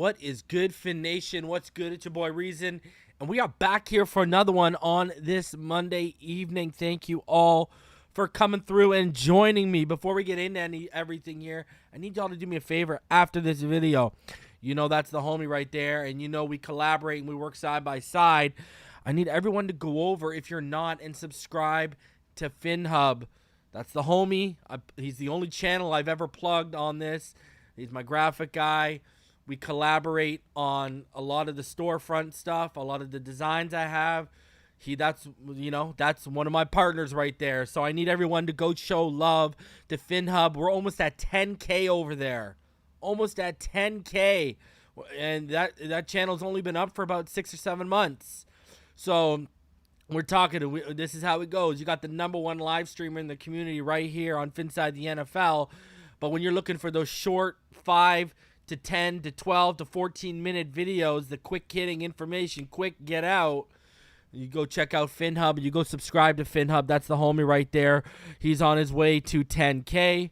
What is good, Fin Nation? What's good? It's your boy Reason, and we are back here for another one on this Monday evening. Thank you all for coming through and joining me. Before we get into everything here, I need y'all to do me a favor after this video. You know that's the homie right there, and you know we collaborate and we work side by side. I need everyone to go over, if you're not, and subscribe to FinHub. That's the homie. He's the only channel I've ever plugged on this. He's my graphic guy. We collaborate on a lot of the storefront stuff, a lot of the designs I have. That's one of my partners right there. So I need everyone to go show love to FinHub. We're almost at 10K over there. Almost at 10K. And that channel's only been up for about 6 or 7 months. So we're talking, this is how it goes. You got the #1 live streamer in the community right here on Phinside The NFL. But when you're looking for those short 5 to 10 to 12 to 14-minute videos, the quick hitting information, quick get out, you go check out FinHub. You go subscribe to FinHub. That's the homie right there. He's on his way to 10K.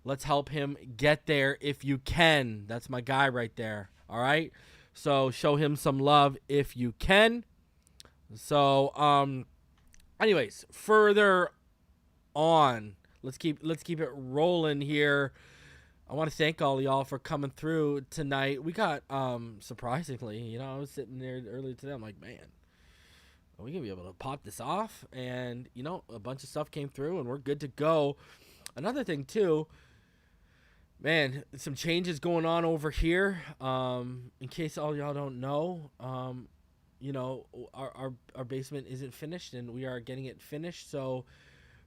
Let's help him get there if you can. That's my guy right there. All right? So show him some love if you can. So, anyways, further on, let's keep it rolling here. I want to thank all of y'all for coming through tonight. We got, surprisingly, I was sitting there earlier today. I'm like, man, are we going to be able to pop this off? And, a bunch of stuff came through and we're good to go. Another thing, too, man, some changes going on over here. In case all y'all don't know, our basement isn't finished and we are getting it finished. So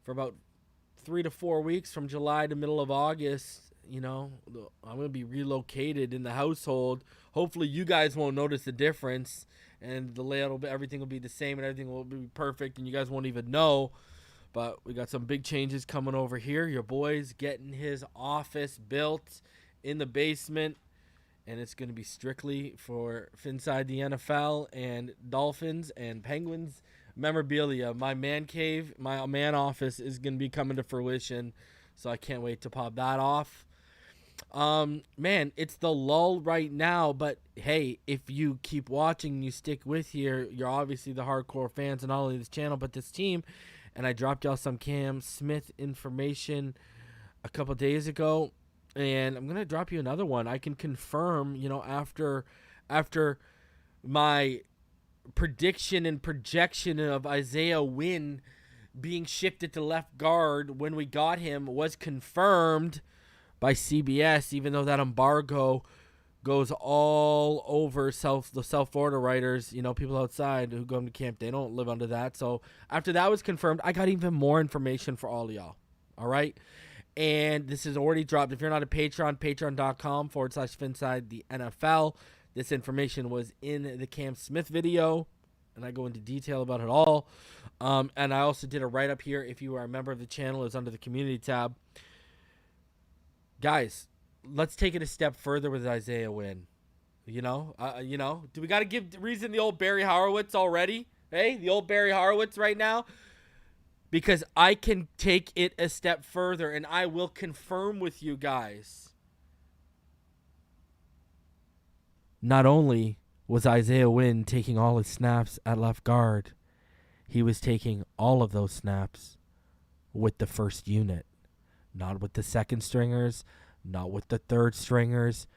for about 3 to 4 weeks from July to middle of August, I'm going to be relocated in the household. Hopefully you guys won't notice the difference and the layout everything will be the same and everything will be perfect and you guys won't even know. But we got some big changes coming over here. Your boy's getting his office built in the basement, and it's going to be strictly for Phinside the NFL and Dolphins and Penguins memorabilia. My man cave, my man office is going to be coming to fruition, so I can't wait to pop that off. Man, it's the lull right now, but hey, if you keep watching and you stick with here, you're obviously the hardcore fans of not only this channel but this team. And I dropped y'all some Cam Smith information a couple days ago, and I'm gonna drop you another one. I can confirm, after my prediction and projection of Isaiah Wynn being shifted to left guard when we got him was confirmed by CBS, even though that embargo goes all over the South Florida writers, people outside who go to camp, they don't live under that. So after that was confirmed, I got even more information for all of y'all. All right. And this is already dropped. If you're not a Patreon, patreon.com/Phinside the NFL. This information was in the Cam Smith video, and I go into detail about it all. And I also did a write-up here. If you are a member of the channel, it's under the community tab. Guys, let's take it a step further with Isaiah Wynn. Do we got to give Reason the old Barry Horowitz already? Hey, the old Barry Horowitz right now? Because I can take it a step further, and I will confirm with you guys. Not only was Isaiah Wynn taking all his snaps at left guard, he was taking all of those snaps with the first unit. Not with the second stringers, not with the third stringers,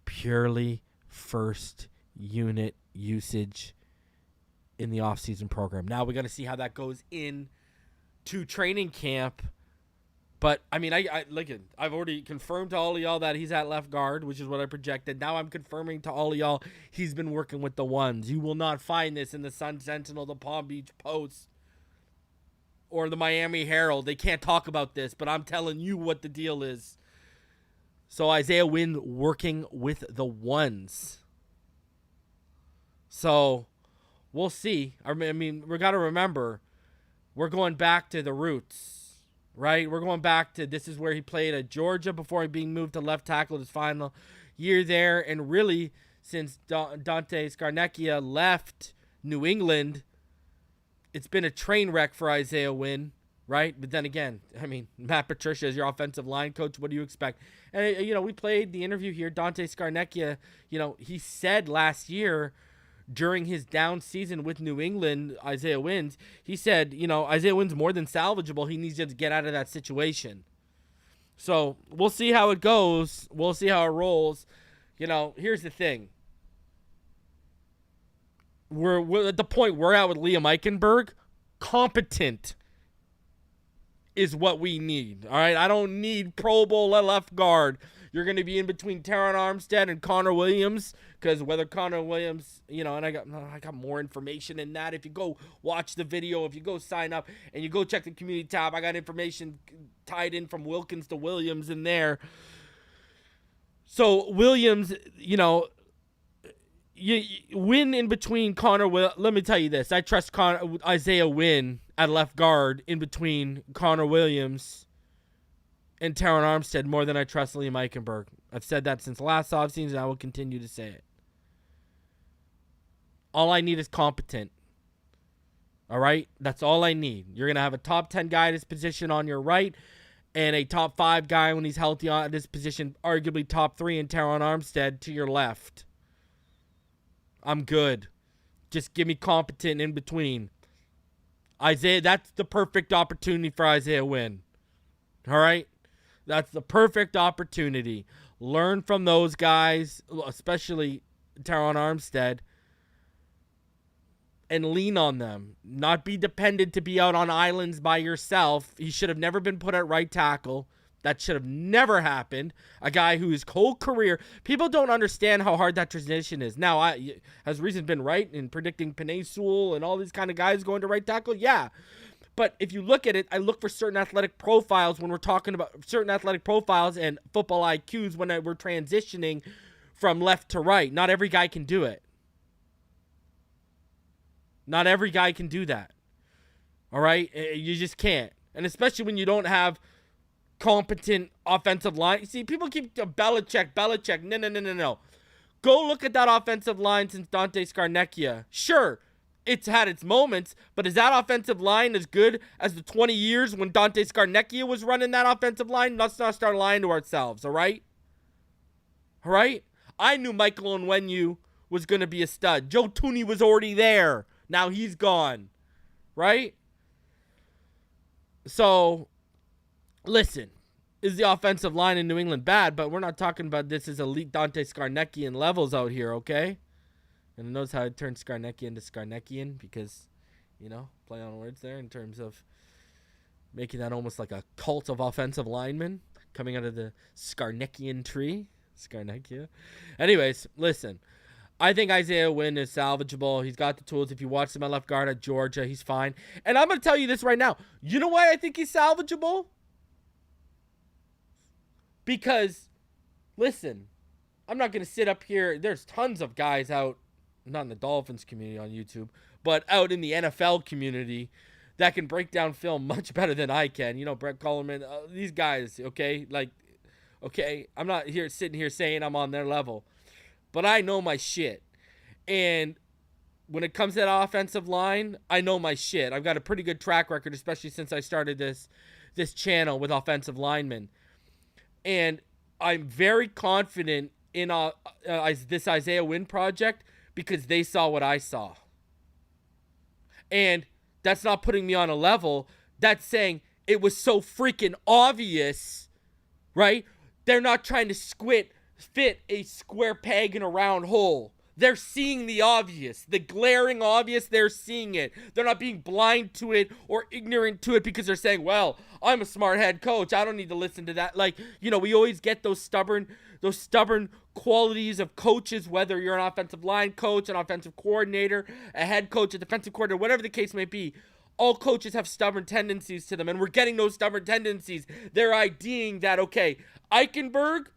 purely first unit usage in the offseason program. Now we got to see how that goes in to training camp. But I mean, I've already confirmed to all of y'all that he's at left guard, which is what I projected. Now I'm confirming to all of y'all he's been working with the ones. You will not find this in the Sun Sentinel, the Palm Beach Post, or the Miami Herald. They can't talk about this, but I'm telling you what the deal is. So Isaiah Wynn working with the ones. So we'll see. I mean, we got to remember, we're going back to the roots, right? We're going back to, this is where he played at Georgia before being moved to left tackle his final year there. And really, since Dante Scarnecchia left New England, it's been a train wreck for Isaiah Wynn. right? But then again, I mean, Matt Patricia is your offensive line coach. What do you expect? And, we played the interview here. Dante Scarnecchia, he said last year during his down season with New England, Isaiah Wynn's, he said, Isaiah Wynn's more than salvageable. He needs to get out of that situation. So we'll see how it goes. We'll see how it rolls. Here's the thing. We're at the point we're at with Liam Eichenberg. Competent is what we need. All right, I don't need Pro Bowl left guard. You're going to be in between Teron Armstead and Connor Williams, because whether Connor Williams, and I got more information in that. If you go watch the video, if you go sign up and you go check the community tab, I got information tied in from WIlkins to Williams in there. So Williams, you win in between Connor. Let me tell you this: I trust Isaiah Wynn at left guard in between Connor Williams and Teron Armstead more than I trust Liam Eichenberg. I've said that since last offseason, and I will continue to say it. All I need is competent. All right? That's all I need. You're going to have a top 10 guy at his position on your right and a top 5 guy when he's healthy at his position, arguably top 3 in Teron Armstead to your left. I'm good. Just give me competent in between. Isaiah, that's the perfect opportunity for Isaiah Wynn. All right? That's the perfect opportunity. Learn from those guys, especially Teron Armstead, and lean on them. Not be dependent to be out on islands by yourself. He should have never been put at right tackle. That should have never happened. A guy whose whole career, people don't understand how hard that transition is. Now, has Reason been right in predicting Penei Sewell and all these kind of guys going to right tackle? Yeah. But if you look at it, I look for certain athletic profiles when we're talking about certain athletic profiles and football IQs when we're transitioning from left to right. Not every guy can do it. Not every guy can do that. All right? You just can't. And especially when you don't have competent offensive line. See, people keep Belichick. No. Go look at that offensive line since Dante Scarnecchia. Sure, it's had its moments, but is that offensive line as good as the 20 years when Dante Scarnecchia was running that offensive line? Let's not start lying to ourselves, all right? All right? I knew Michael Onwenu was going to be a stud. Joe Thuney was already there. Now he's gone, right? So, listen, is the offensive line in New England bad? But we're not talking about this as elite Dante Scarnecchian levels out here, okay? And notice how I turned Scarnecchia into Scarnecchian because, play on words there in terms of making that almost like a cult of offensive linemen coming out of the Scarnecchian tree. Scarnecchia. Anyways, listen. I think Isaiah Wynn is salvageable. He's got the tools. If you watch him at left guard at Georgia, he's fine. And I'm going to tell you this right now. You know why I think he's salvageable? Because, listen, I'm not going to sit up here. There's tons of guys out, not in the Dolphins community on YouTube, but out in the NFL community that can break down film much better than I can. Brett Collerman, these guys, okay? I'm not sitting here saying I'm on their level. But I know my shit. And when it comes to that offensive line, I know my shit. I've got a pretty good track record, especially since I started this channel with offensive linemen. And I'm very confident in this Isaiah Wynn project because they saw what I saw. And that's not putting me on a level. That's saying it was so freaking obvious, right? They're not trying to fit a square peg in a round hole. They're seeing the obvious, the glaring obvious. They're seeing it. They're not being blind to it or ignorant to it because they're saying, well, I'm a smart head coach. I don't need to listen to that. We always get those stubborn qualities of coaches, whether you're an offensive line coach, an offensive coordinator, a head coach, a defensive coordinator, whatever the case may be. All coaches have stubborn tendencies to them, and we're getting those stubborn tendencies. They're IDing that, okay, Eichenberg,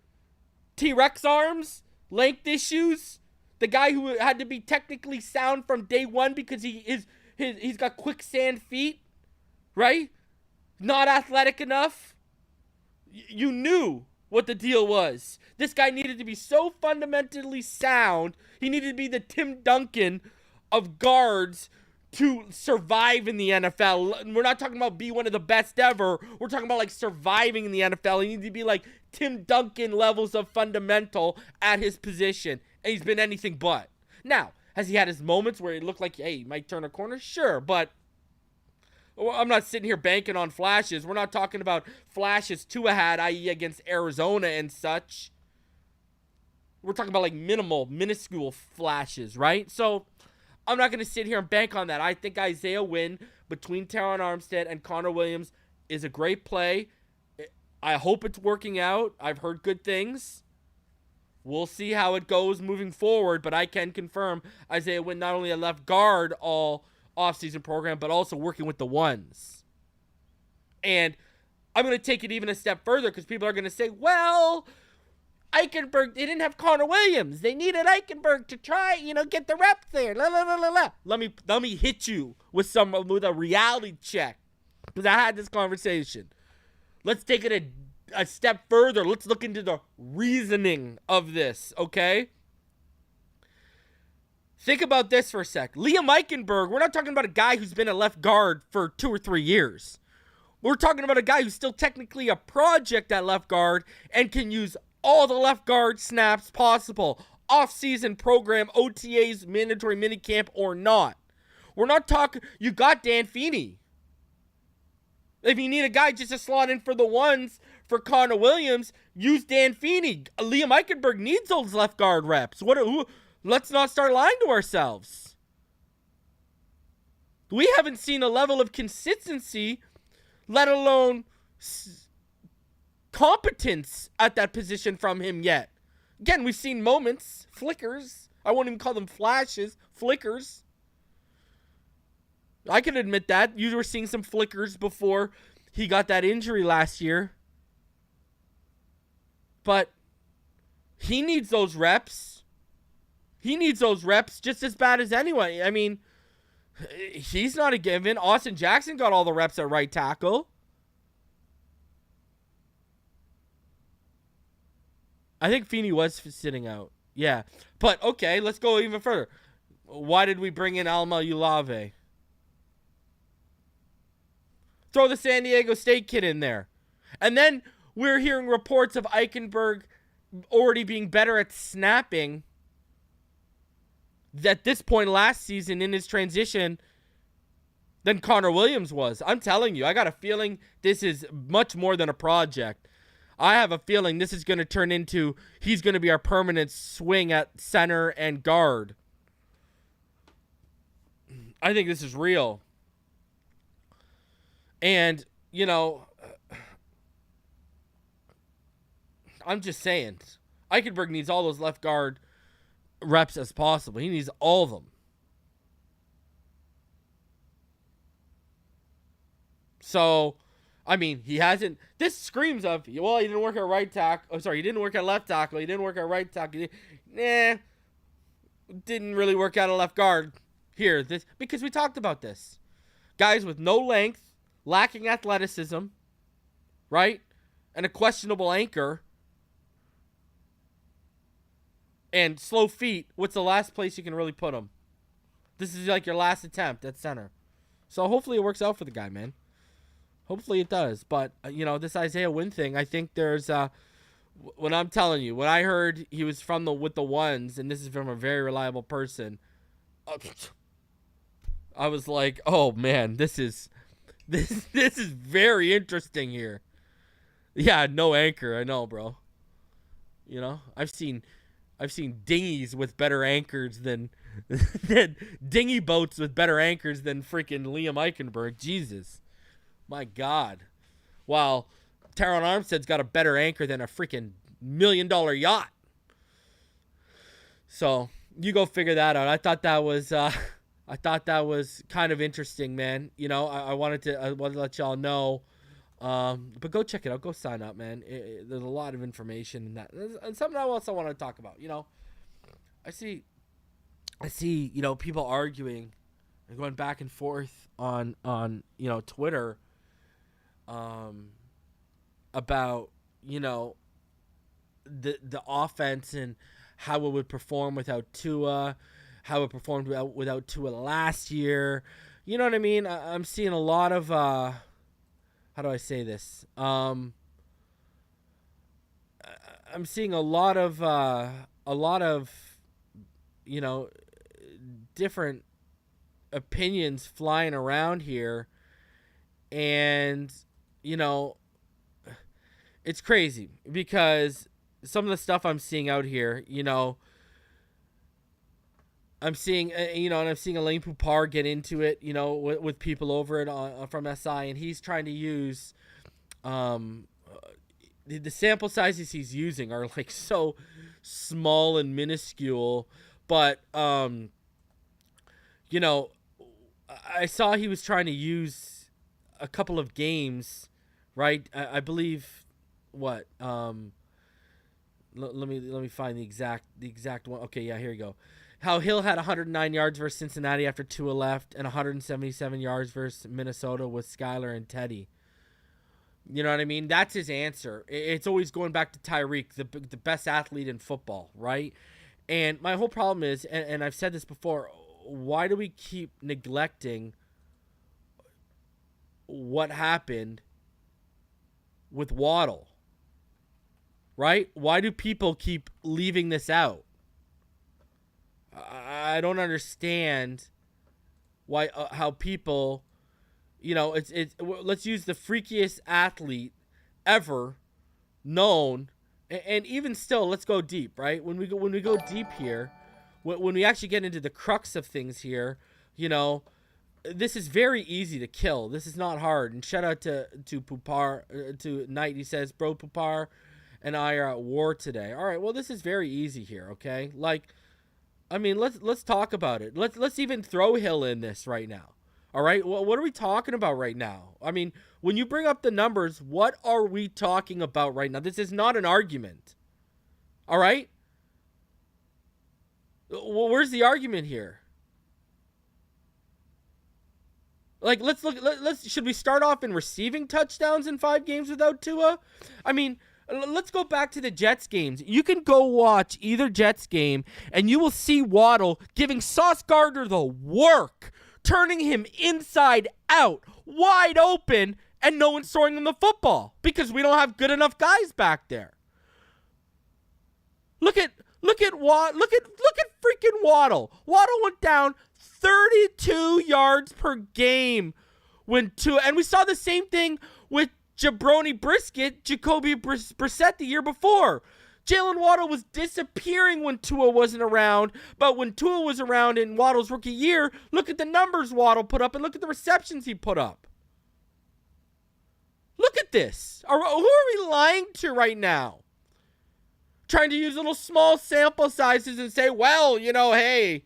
T-Rex arms, length issues, the guy who had to be technically sound from day one because he's got quicksand feet, right? Not athletic enough. You knew what the deal was. This guy needed to be so fundamentally sound. He needed to be the Tim Duncan of guards to survive in the NFL. We're not talking about be one of the best ever. We're talking about like surviving in the NFL. He needs to be like Tim Duncan levels of fundamental at his position. And he's been anything but. Now, has he had his moments where he looked like, hey, he might turn a corner? Sure, but I'm not sitting here banking on flashes. We're not talking about flashes Tua had, i.e. against Arizona and such. We're talking about like minuscule flashes, right? So I'm not going to sit here and bank on that. I think Isaiah Wynn between Teron Armstead and Connor Williams is a great play. I hope it's working out. I've heard good things. We'll see how it goes moving forward, but I can confirm Isaiah Wynn not only a left guard all offseason program, but also working with the ones. And I'm going to take it even a step further because people are going to say, well, Eichenberg, they didn't have Connor Williams. They needed Eichenberg to try, get the reps there. La, la, la, la, la. Let me hit you with a reality check because I had this conversation. Let's take it a step further. Let's look into the reasoning of this, okay? Think about this for a sec. Liam Eichenberg, we're not talking about a guy who's been a left guard for 2 or 3 years. We're talking about a guy who's still technically a project at left guard and can use all the left guard snaps possible. Off-season program, OTAs, mandatory minicamp, or not. We're not talking, you got Dan Feeney. If you need a guy just to slot in for the ones for Connor Williams, use Dan Feeney. Liam Eichenberg needs those left guard reps. Let's not start lying to ourselves. We haven't seen a level of consistency, let alone competence at that position from him yet. Again, we've seen moments, flickers. I won't even call them flashes, flickers. I can admit that. You were seeing some flickers before he got that injury last year. But he needs those reps. He needs those reps just as bad as anyone. I mean, he's not a given. Austin Jackson got all the reps at right tackle. I think Feeney was sitting out. Yeah. But, okay, let's go even further. Why did we bring in Alma Ulave? Throw the San Diego State kid in there. And then we're hearing reports of Eichenberg already being better at snapping at this point last season in his transition than Connor Williams was. I'm telling you, I got a feeling this is much more than a project. I have a feeling this is going to turn into he's going to be our permanent swing at center and guard. I think this is real. And, I'm just saying, Eichenberg needs all those left guard reps as possible. He needs all of them. So, I mean, he hasn't. This screams of, well, he didn't work at right tackle. Oh, sorry, he didn't work at left tackle. He didn't work at right tackle. Didn't really work out at left guard here. Because we talked about this. Guys with no length, lacking athleticism, right? And a questionable anchor. And slow feet. What's the last place you can really put them? This is like your last attempt at center. So hopefully it works out for the guy, man. Hopefully it does. But, this Isaiah Wynn thing, I think there's, when I'm telling you, when I heard he was with the ones, and this is from a very reliable person, I was like, oh, man, this is very interesting here. Yeah, no anchor. I know, bro. I've seen dinghies with better anchors than dinghy boats with better anchors than freaking Liam Eichenberg. Jesus. My God. While Teron Armstead's got a better anchor than a freaking $1 million yacht. So, you go figure that out. I thought that was kind of interesting, man. I wanted to let y'all know. But go check it out. Go sign up, man. There's a lot of information in that. And something else I want to talk about. I see, people arguing and going back and forth on Twitter, about, the offense and how it would perform without Tua. how it performed without Tua last year. You know what I mean? I'm seeing a lot of how do I say this? I'm seeing a lot of different opinions flying around here, and it's crazy because some of the stuff I'm seeing out here, I'm seeing, and I'm seeing Elaine Poupar get into it, with people over it from SI, and he's trying to use, the sample sizes he's using are like so small and minuscule, but, I saw he was trying to use a couple of games, right? I believe what, let me find the exact one. Okay, yeah, here you go. How Hill had 109 yards versus Cincinnati after Tua left, and 177 yards versus Minnesota with Skyler and Teddy. You know what I mean? That's his answer. It's always going back to Tyreek, the best athlete in football, right? And my whole problem is, and I've said this before, why do we keep neglecting what happened with Waddle? Right? Why do people keep leaving this out? I don't understand why how people, it's let's use the freakiest athlete ever known, and even still, let's go deep, right? When we go deep here, when we actually get into the crux of things here, this is very easy to kill. This is not hard. And shout out to Poupar, to Knight. He says, "Bro, Poupar and I are at war today." All right, well, this is very easy here, okay? Like, I mean, let's talk about it. Let's even throw Hill in this right now. All right, well, what are we talking about right now? I mean, when you bring up the numbers, what are we talking about right now? This is not an argument. All right? Well, where's the argument here? Like, let's should we start off in receiving touchdowns in 5 games without Tua? I mean, let's go back to the Jets games. You can go watch either Jets game, and you will see Waddle giving Sauce Gardner the work, turning him inside out, wide open, and no one's throwing him the football because we don't have good enough guys back there. Look at freaking Waddle. Waddle went down 32 yards per game when Tua, and we saw the same thing with Jabroni Brisket, Jacoby Brissett the year before. Jalen Waddle was disappearing when Tua wasn't around, but when Tua was around in Waddle's rookie year, look at the numbers Waddle put up and look at the receptions he put up. Look at this. Who are we lying to right now? Trying to use little small sample sizes and say, well, hey,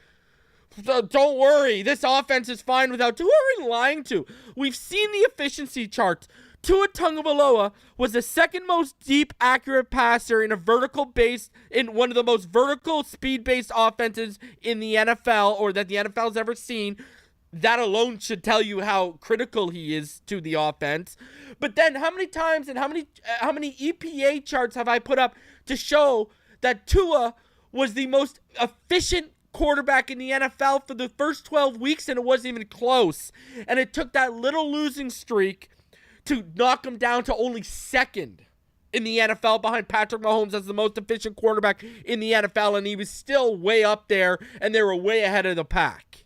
don't worry, this offense is fine without Tua. Who are we lying to? We've seen the efficiency charts. Tua Tagovailoa was the second most deep, accurate passer in one of the most vertical, speed-based offenses in the NFL, or that the NFL's ever seen. That alone should tell you how critical he is to the offense. But then, how many times and how many EPA charts have I put up to show that Tua was the most efficient quarterback in the NFL for the first 12 weeks, and it wasn't even close? And it took that little losing streak to knock him down to only second in the NFL behind Patrick Mahomes as the most efficient quarterback in the NFL, and he was still way up there, and they were way ahead of the pack.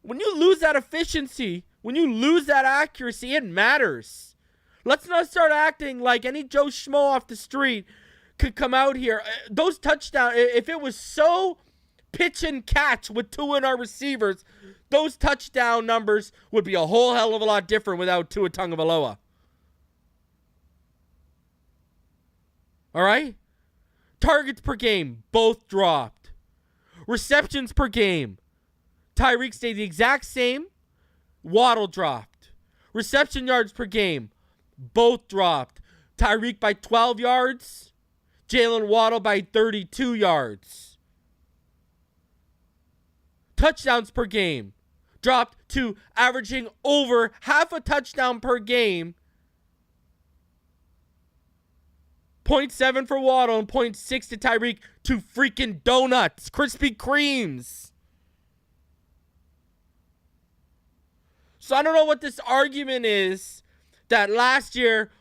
When you lose that efficiency, when you lose that accuracy, it matters. Let's not start acting like any Joe Schmo off the street could come out here. Those touchdowns, if it was so pitch and catch with Tua and our receivers, those touchdown numbers would be a whole hell of a lot different without Tua Tagovailoa. All right? Targets per game, both dropped. Receptions per game, Tyreek stayed the exact same. Waddle dropped. Reception yards per game, both dropped. Tyreek by 12 yards. Jalen Waddle by 32 yards. Touchdowns per game dropped to averaging over half a touchdown per game. 0.7 for Waddle and 0.6 to Tyreek. Two freaking donuts. Krispy Kremes. So I don't know what this argument is that last year,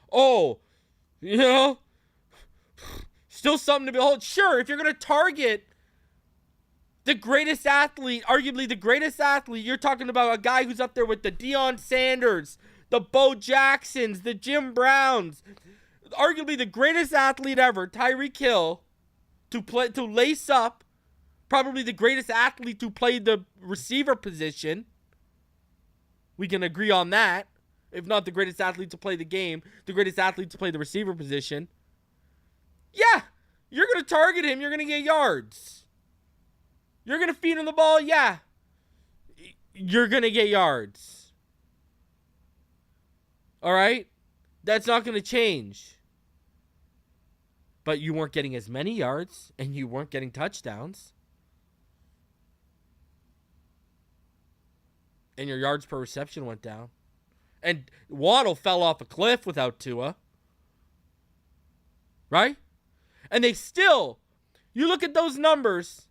still something to behold. Sure, if you're going to target the greatest athlete, arguably the greatest athlete, you're talking about a guy who's up there with the Deion Sanders, the Bo Jacksons, the Jim Browns, arguably the greatest athlete ever, Tyreek Hill, to lace up, probably the greatest athlete to play the receiver position. We can agree on that. If not the greatest athlete to play the game, the greatest athlete to play the receiver position. Yeah, you're going to target him. You're going to get yards. You're going to feed him the ball. Yeah, you're going to get yards. All right? That's not going to change. But you weren't getting as many yards, and you weren't getting touchdowns. And your yards per reception went down. And Waddle fell off a cliff without Tua. Right? And they still, you look at those numbers.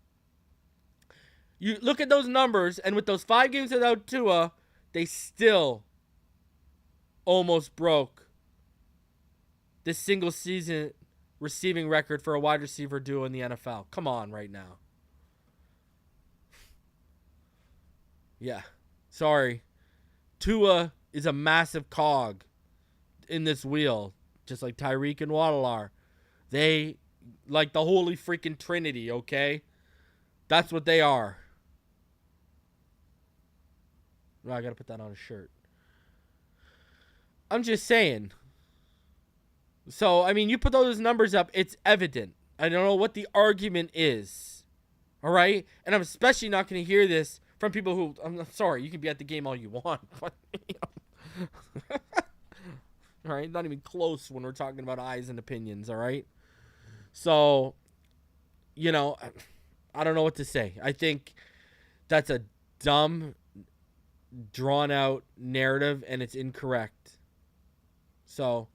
And with those 5 games without Tua, they still almost broke the single season receiving record for a wide receiver duo in the NFL. Come on right now. Yeah. Sorry. Tua is a massive cog in this wheel, just like Tyreek and Waddle are. They, like the holy freaking trinity, okay? That's what they are. Oh, I gotta put that on a shirt. I'm just saying. So, I mean, you put those numbers up, it's evident. I don't know what the argument is. All right? And I'm especially not going to hear this from people who, I'm sorry, you can be at the game all you want. But, all right? Not even close when we're talking about eyes and opinions, all right? So, I don't know what to say. I think that's a dumb, drawn-out narrative, and it's incorrect. So,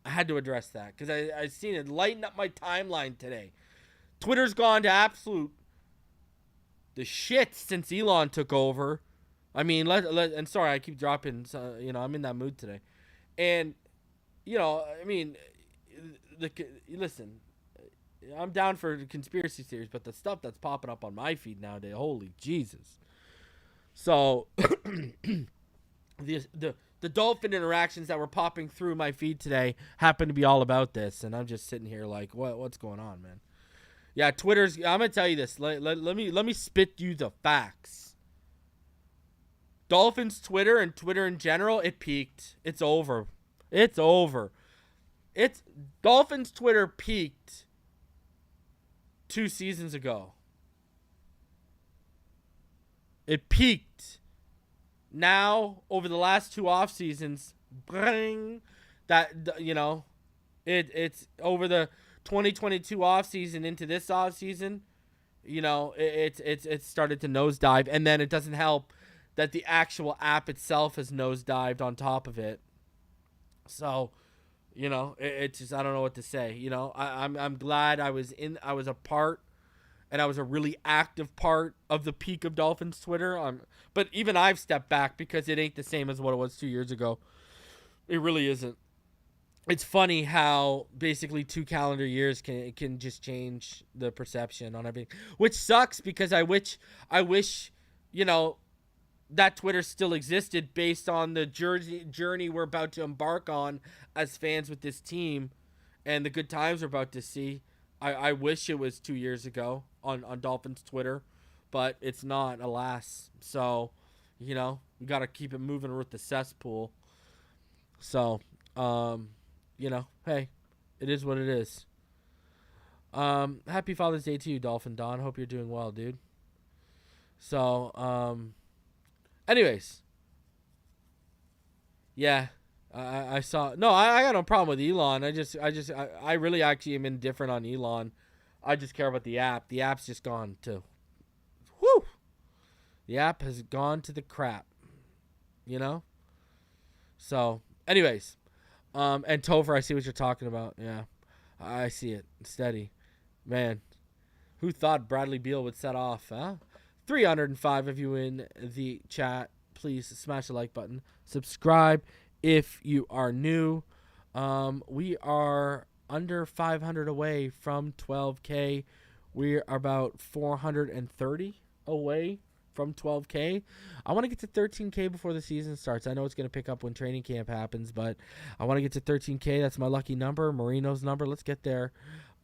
I had to address that because I seen it lighten up my timeline today. Twitter's gone to absolute the shit since Elon took over. I mean, and sorry, I keep dropping. So, I'm in that mood today, and listen, I'm down for conspiracy theories, but the stuff that's popping up on my feed nowadays, holy Jesus. So, the Dolphin interactions that were popping through my feed today happen to be all about this, and I'm just sitting here like, what's going on, man? Yeah, Twitter's. I'm gonna tell you this. Let me spit you the facts. Dolphins Twitter and Twitter in general, it peaked. It's over. Dolphins Twitter peaked 2 seasons ago. It peaked. Now, over the last 2 off seasons, it's over the 2022 off season into this off season, it's started to nosedive, and then it doesn't help that the actual app itself has nosedived on top of it. So, it's just, I don't know what to say. I'm glad I was a part. And I was a really active part of the peak of Dolphins Twitter. But even I've stepped back because it ain't the same as what it was 2 years ago. It really isn't. It's funny how basically 2 calendar years can just change the perception on everything. Which sucks because I wish that Twitter still existed based on the journey we're about to embark on as fans with this team and the good times we're about to see. I wish it was 2 years ago on Dolphins Twitter, but it's not, alas. So, we got to keep it moving with the cesspool. So, hey, it is what it is. Happy Father's Day to you, Dolphin Don. Hope you're doing well, dude. So, anyways. Yeah. I saw. No, I got no problem with Elon. I really actually am indifferent on Elon. I just care about the app. The app's just gone to. Whoo! The app has gone to the crap. So, anyways. And Topher, I see what you're talking about. Yeah. I see it. Steady. Man, who thought Bradley Beal would set off, huh? 305 of you in the chat. Please smash the like button. Subscribe if you are new. We are under 500 away from 12K. We are about 430 away from 12K. I want to get to 13K before the season starts. I know it's going to pick up when training camp happens, but I want to get to 13K. That's my lucky number, Marino's number. Let's get there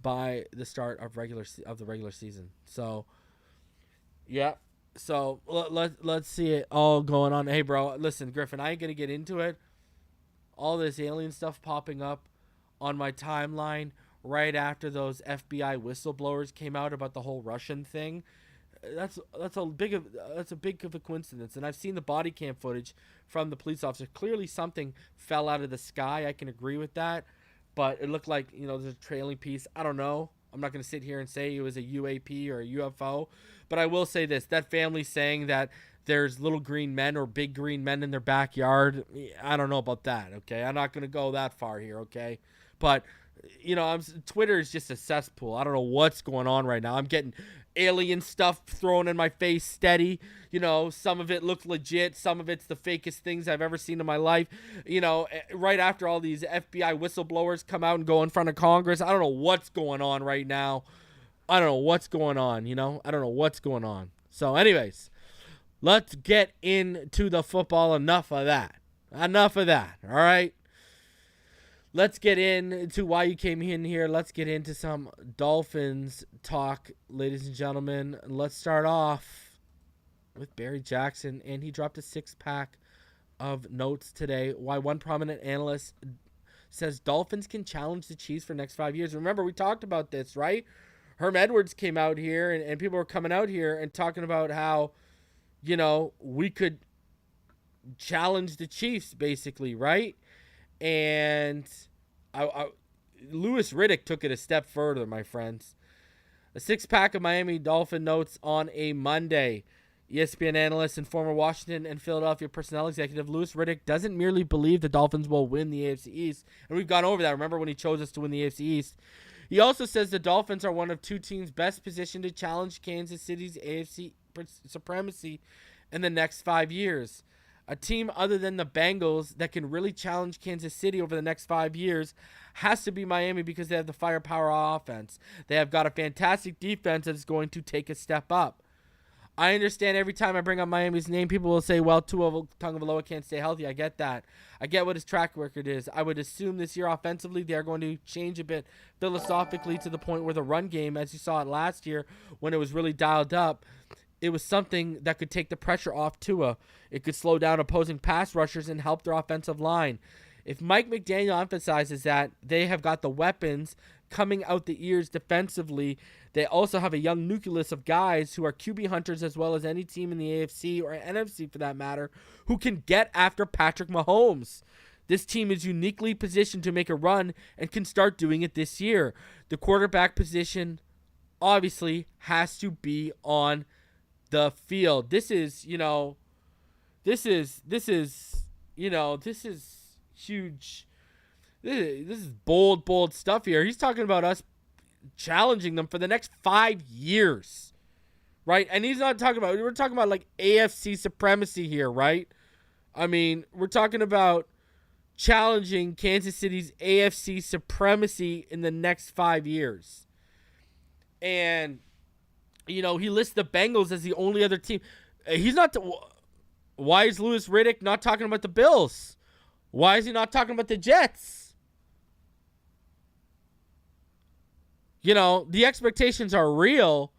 by the start of the regular season. So, yeah. So let's see it all going on. Hey, bro, listen, Griffin, I ain't going to get into it. All this alien stuff popping up on my timeline right after those FBI whistleblowers came out about the whole Russian thing. That's a big of a coincidence. And I've seen the body cam footage from the police officer. Clearly something fell out of the sky. I can agree with that. But it looked like, there's a trailing piece. I don't know. I'm not going to sit here and say it was a UAP or a UFO. But I will say this. That family saying that there's little green men or big green men in their backyard, I don't know about that, okay? I'm not going to go that far here, okay? But, Twitter is just a cesspool. I don't know what's going on right now. I'm getting alien stuff thrown in my face steady. Some of it looks legit. Some of it's the fakest things I've ever seen in my life. Right after all these FBI whistleblowers come out and go in front of Congress, I don't know what's going on right now. I don't know what's going on, I don't know what's going on. So anyways, let's get into the football. Enough of that, all right? Let's get into why you came in here. Let's get into some Dolphins talk, ladies and gentlemen. Let's start off with Barry Jackson, and he dropped a six-pack of notes today. Why one prominent analyst says Dolphins can challenge the Chiefs for the next 5 years. Remember, we talked about this, right? Herm Edwards came out here, and people were coming out here and talking about how, we could challenge the Chiefs, basically, right? And Louis Riddick took it a step further, my friends. A six-pack of Miami Dolphin notes on a Monday. ESPN analyst and former Washington and Philadelphia personnel executive Louis Riddick doesn't merely believe the Dolphins will win the AFC East. And we've gone over that. Remember when he chose us to win the AFC East? He also says the Dolphins are one of two teams best positioned to challenge Kansas City's AFC supremacy in the next 5 years. A team other than the Bengals that can really challenge Kansas City over the next 5 years has to be Miami because they have the firepower offense. They have got a fantastic defense that is going to take a step up. I understand every time I bring up Miami's name, people will say, well, Tagovailoa can't stay healthy. I get that. I get what his track record is. I would assume this year offensively they are going to change a bit philosophically to the point where the run game, as you saw it last year when it was really dialed up, it was something that could take the pressure off Tua. It could slow down opposing pass rushers and help their offensive line. If Mike McDaniel emphasizes that they have got the weapons coming out the ears defensively, they also have a young nucleus of guys who are QB hunters as well as any team in the AFC or NFC for that matter who can get after Patrick Mahomes. This team is uniquely positioned to make a run and can start doing it this year. The quarterback position obviously has to be on the field. This is huge. This is bold stuff here. He's talking about us challenging them for the next 5 years, right? And he's not talking about, we're talking about like AFC supremacy here, right? I mean, we're talking about challenging Kansas City's AFC supremacy in the next 5 years. And he lists the Bengals as the only other team. He's not. Why is Louis Riddick not talking about the Bills? Why is he not talking about the Jets? The expectations are real,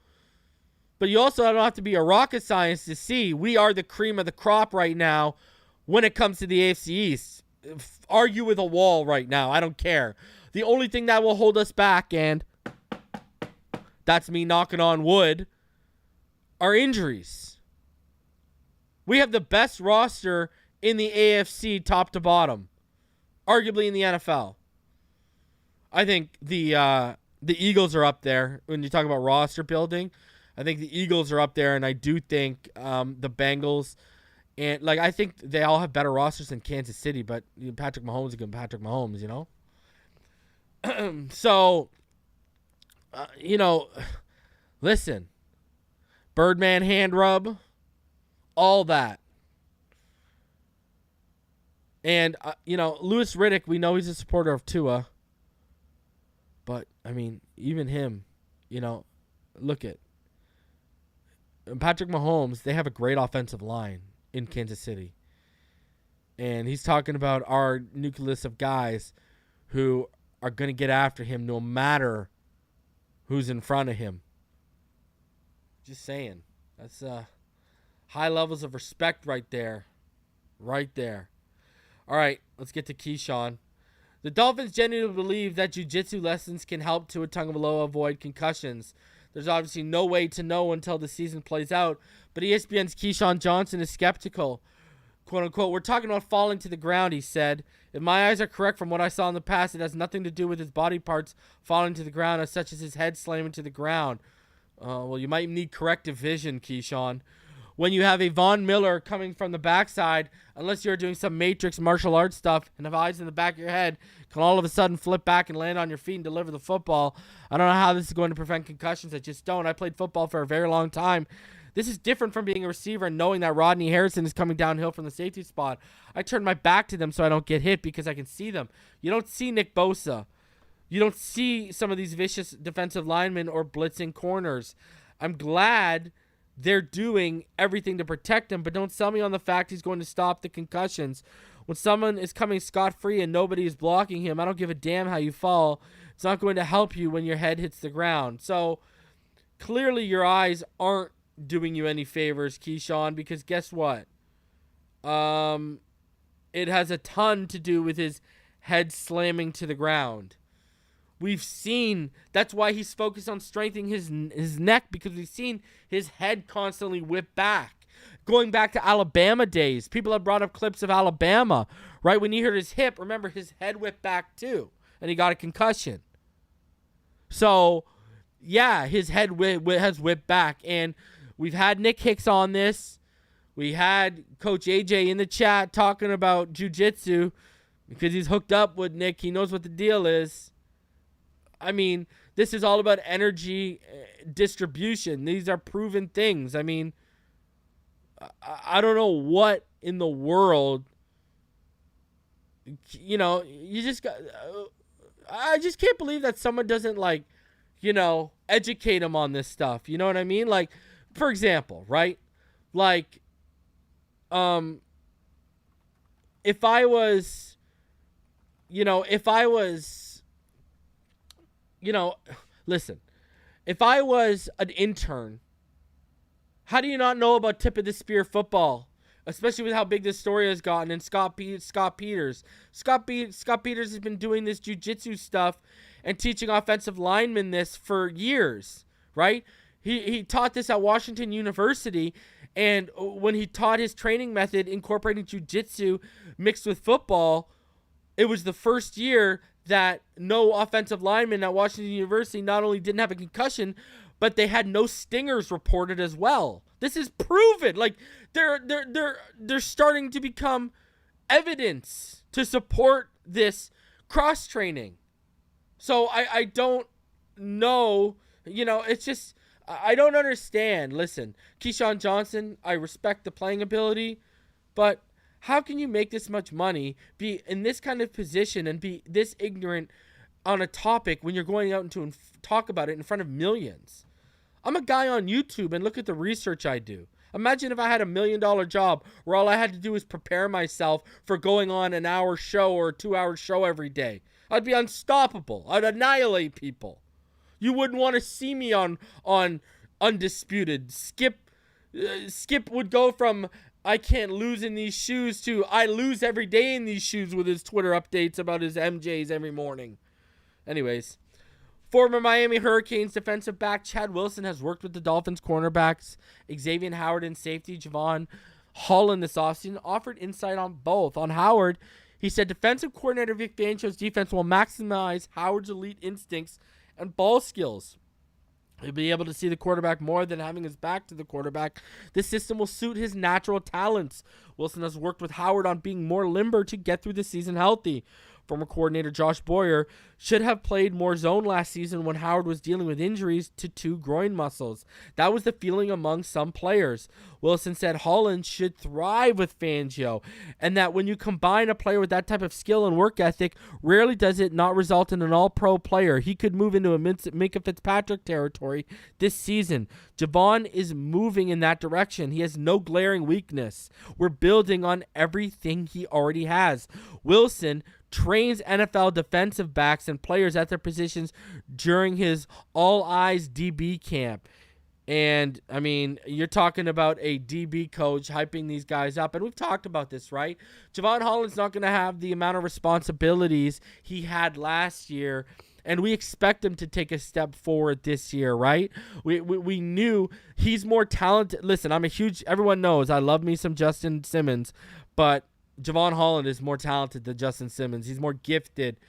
but you also don't have to be a rocket science to see we are the cream of the crop right now when it comes to the AFC East. Argue with a wall right now. I don't care. The only thing that will hold us back, and that's me knocking on wood, are injuries. We have the best roster in the AFC top to bottom, arguably in the NFL. I think the Eagles are up there when you talk about roster building. I think the Eagles are up there, and I do think the Bengals and I think they all have better rosters than Kansas City. But Patrick Mahomes is going to Patrick Mahomes, So, listen, Birdman hand rub, all that. And, Louis Riddick, we know he's a supporter of Tua. But, even him, look at Patrick Mahomes. They have a great offensive line in Kansas City. And he's talking about our nucleus of guys who are going to get after him no matter who's in front of him. Just saying. That's high levels of respect right there. Right there. All right, let's get to Keyshawn. The Dolphins genuinely believe that Jiu Jitsu lessons can help Tua Tagovailoa avoid concussions. There's obviously no way to know until the season plays out, but ESPN's Keyshawn Johnson is skeptical. "Quote unquote, we're talking about falling to the ground," he said. "If my eyes are correct from what I saw in the past, it has nothing to do with his body parts falling to the ground, as such as his head slamming to the ground." Well, you might need corrective vision, Keyshawn. When you have a Von Miller coming from the backside, unless you're doing some Matrix martial arts stuff and have eyes in the back of your head, can all of a sudden flip back and land on your feet and deliver the football. I don't know how this is going to prevent concussions. I just don't. I played football for a very long time. This is different from being a receiver and knowing that Rodney Harrison is coming downhill from the safety spot. I turn my back to them so I don't get hit because I can see them. You don't see Nick Bosa. You don't see some of these vicious defensive linemen or blitzing corners. I'm glad they're doing everything to protect him, but don't sell me on the fact he's going to stop the concussions. When someone is coming scot-free and nobody is blocking him, I don't give a damn how you fall. It's not going to help you when your head hits the ground. So clearly your eyes aren't doing you any favors, Keyshawn, because guess what? It has a ton to do with his head slamming to the ground. We've seen, that's why he's focused on strengthening his neck, because we've seen his head constantly whip back. Going back to Alabama days, people have brought up clips of Alabama, right? When he hurt his hip, remember his head whipped back too, and he got a concussion. So, yeah, his head has whipped back, and we've had Nick Hicks on this. We had Coach AJ in the chat talking about jiu-jitsu because he's hooked up with Nick. He knows what the deal is. This is all about energy distribution. These are proven things. I don't know what in the world, you just got, I just can't believe that someone doesn't educate him on this stuff. You know what I mean? Like, for example, right? Like, if I was, listen, if I was an intern, how do you not know about tip of the spear football, especially with how big this story has gotten? And Scott Peters has been doing this jiu-jitsu stuff and teaching offensive linemen this for years, right? He taught this at Washington University, and when he taught his training method incorporating jiu-jitsu mixed with football, it was the first year that no offensive lineman at Washington University not only didn't have a concussion, but they had no stingers reported as well. This is proven. Like, they're starting to become evidence to support this cross training. So I don't know, it's just, I don't understand. Listen, Keyshawn Johnson, I respect the playing ability, but how can you make this much money, be in this kind of position, and be this ignorant on a topic when you're going out and talk about it in front of millions? I'm a guy on YouTube, and look at the research I do. Imagine if I had $1 million job where all I had to do was prepare myself for going on an hour show or a 2-hour show every day. I'd be unstoppable. I'd annihilate people. You wouldn't want to see me on Undisputed. Skip would go from I can't lose in these shoes to I lose every day in these shoes with his Twitter updates about his MJs every morning. Anyways, former Miami Hurricanes defensive back Chad Wilson has worked with the Dolphins cornerbacks Xavier Howard and safety Javon Holland this offseason, offered insight on both. On Howard, he said defensive coordinator Vic Fangio's defense will maximize Howard's elite instincts and ball skills. He'll be able to see the quarterback more than having his back to the quarterback. This system will suit his natural talents. Wilson has worked with Howard on being more limber to get through the season healthy. former coordinator Josh Boyer, should have played more zone last season when Howard was dealing with injuries to 2 groin muscles. That was the feeling among some players. Wilson said Holland should thrive with Fangio, and that when you combine a player with that type of skill and work ethic, rarely does it not result in an all-pro player. He could move into a Minkah Fitzpatrick territory this season. Javon is moving in that direction. He has no glaring weakness. We're building on everything he already has. Wilson trains NFL defensive backs and players at their positions during his all-eyes DB camp. And, I mean, you're talking about a DB coach hyping these guys up. And we've talked about this, right? Javon Holland's not going to have the amount of responsibilities he had last year. And we expect him to take a step forward this year, right? We knew he's more talented. Listen, everyone knows I love me some Justin Simmons. But Javon Holland is more talented than Justin Simmons. He's more gifted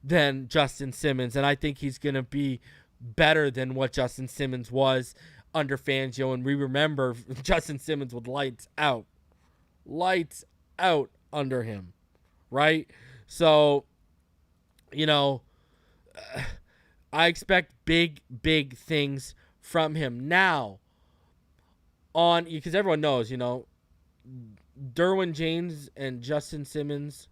than Justin Simmons. And I think he's going to be better than what Justin Simmons was under Fangio. And we remember Justin Simmons with lights out under him, right? So, I expect big things from him. Now, because everyone knows, Derwin James and Justin Simmons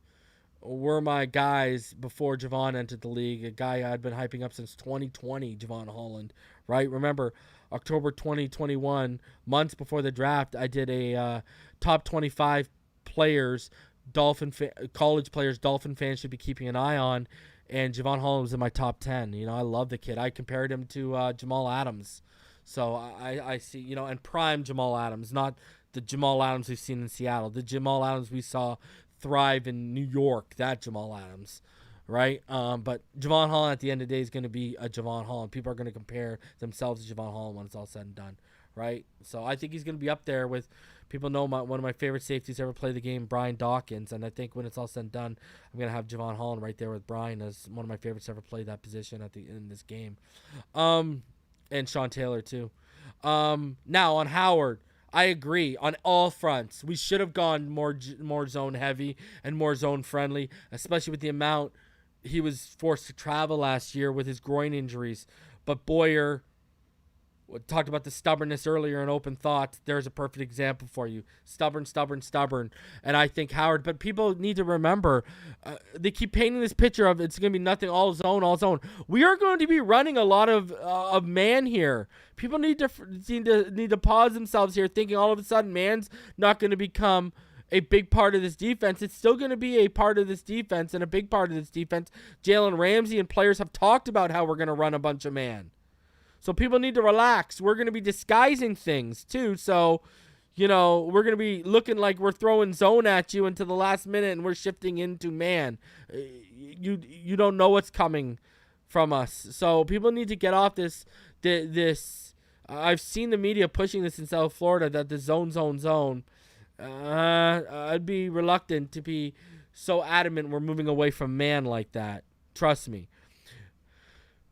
were my guys before Javon entered the league, a guy I'd been hyping up since 2020, Javon Holland, right? Remember, October 2021, months before the draft, I did a top 25 players, college players Dolphin fans should be keeping an eye on, and Javon Holland was in my top 10. I love the kid. I compared him to Jamal Adams. So I see, and prime Jamal Adams, not the Jamal Adams we've seen in Seattle, the Jamal Adams we saw thrive in New York, that Jamal Adams, right? But Javon Holland at the end of the day is going to be a Javon Holland. People are going to compare themselves to Javon Holland when it's all said and done, right? So I think he's going to be up there with, people know one of my favorite safeties ever play the game, Brian Dawkins, and I think when it's all said and done, I'm going to have Javon Holland right there with Brian as one of my favorites ever play that position in this game. And Sean Taylor too. Now on Howard, I agree on all fronts. We should have gone more zone heavy and more zone friendly, especially with the amount he was forced to travel last year with his groin injuries. But Boyer, we talked about the stubbornness earlier in Open Thoughts. There's a perfect example for you. Stubborn. And I think Howard, but people need to remember, they keep painting this picture of it's going to be nothing, all zone. We are going to be running a lot of man here. People need to pause themselves here, thinking all of a sudden man's not going to become a big part of this defense. It's still going to be a part of this defense, and a big part of this defense. Jalen Ramsey and players have talked about how we're going to run a bunch of man. So people need to relax. We're going to be disguising things too. So, we're going to be looking like we're throwing zone at you until the last minute and we're shifting into man. You don't know what's coming from us. So people need to get off this. I've seen the media pushing this in South Florida that the zone. I'd be reluctant to be so adamant we're moving away from man like that. Trust me.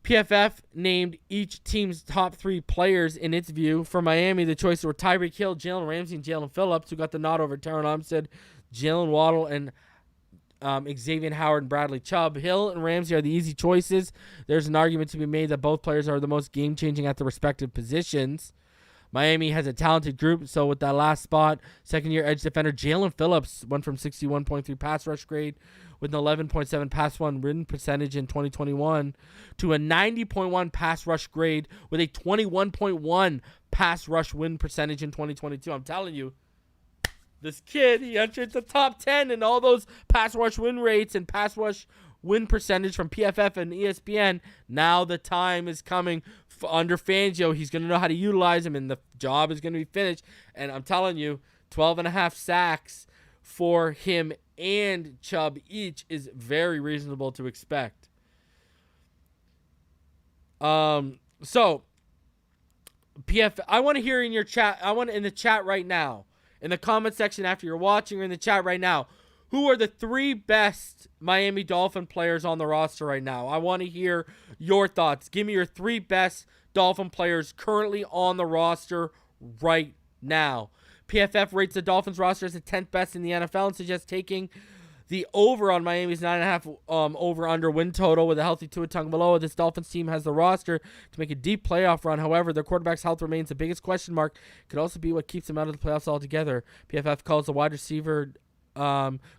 PFF named each team's top 3 players in its view. For Miami, the choices were Tyreek Hill, Jalen Ramsey, and Jalen Phillips, who got the nod over Taron Armstead, Jalen Waddle, and Xavier Howard and Bradley Chubb. Hill and Ramsey are the easy choices. There's an argument to be made that both players are the most game-changing at their respective positions. Miami has a talented group, so with that last spot, second-year edge defender Jalen Phillips went from 61.3 pass rush grade with an 11.7 pass win percentage in 2021 to a 90.1 pass rush grade with a 21.1 pass rush win percentage in 2022. I'm telling you, this kid, he entered the top 10 in all those pass rush win rates and pass rush win percentage from PFF and ESPN. Now the time is coming under Fangio. He's going to know how to utilize him, and the job is going to be finished. And I'm telling you, 12.5 sacks for him and Chubb each is very reasonable to expect. So PFF, I want to hear in your chat. I want in the chat right now, in the comment section after you're watching, or in the chat right now, who are the 3 best Miami Dolphin players on the roster right now? I want to hear your thoughts. Give me your 3 best Dolphin players currently on the roster right now. PFF rates the Dolphins roster as the 10th best in the NFL and suggests taking The over on Miami's 9.5 over-under win total with a healthy Tua Tagovailoa. This Dolphins team has the roster to make a deep playoff run. However, their quarterback's health remains the biggest question mark. Could also be what keeps them out of the playoffs altogether. PFF calls the wide receiver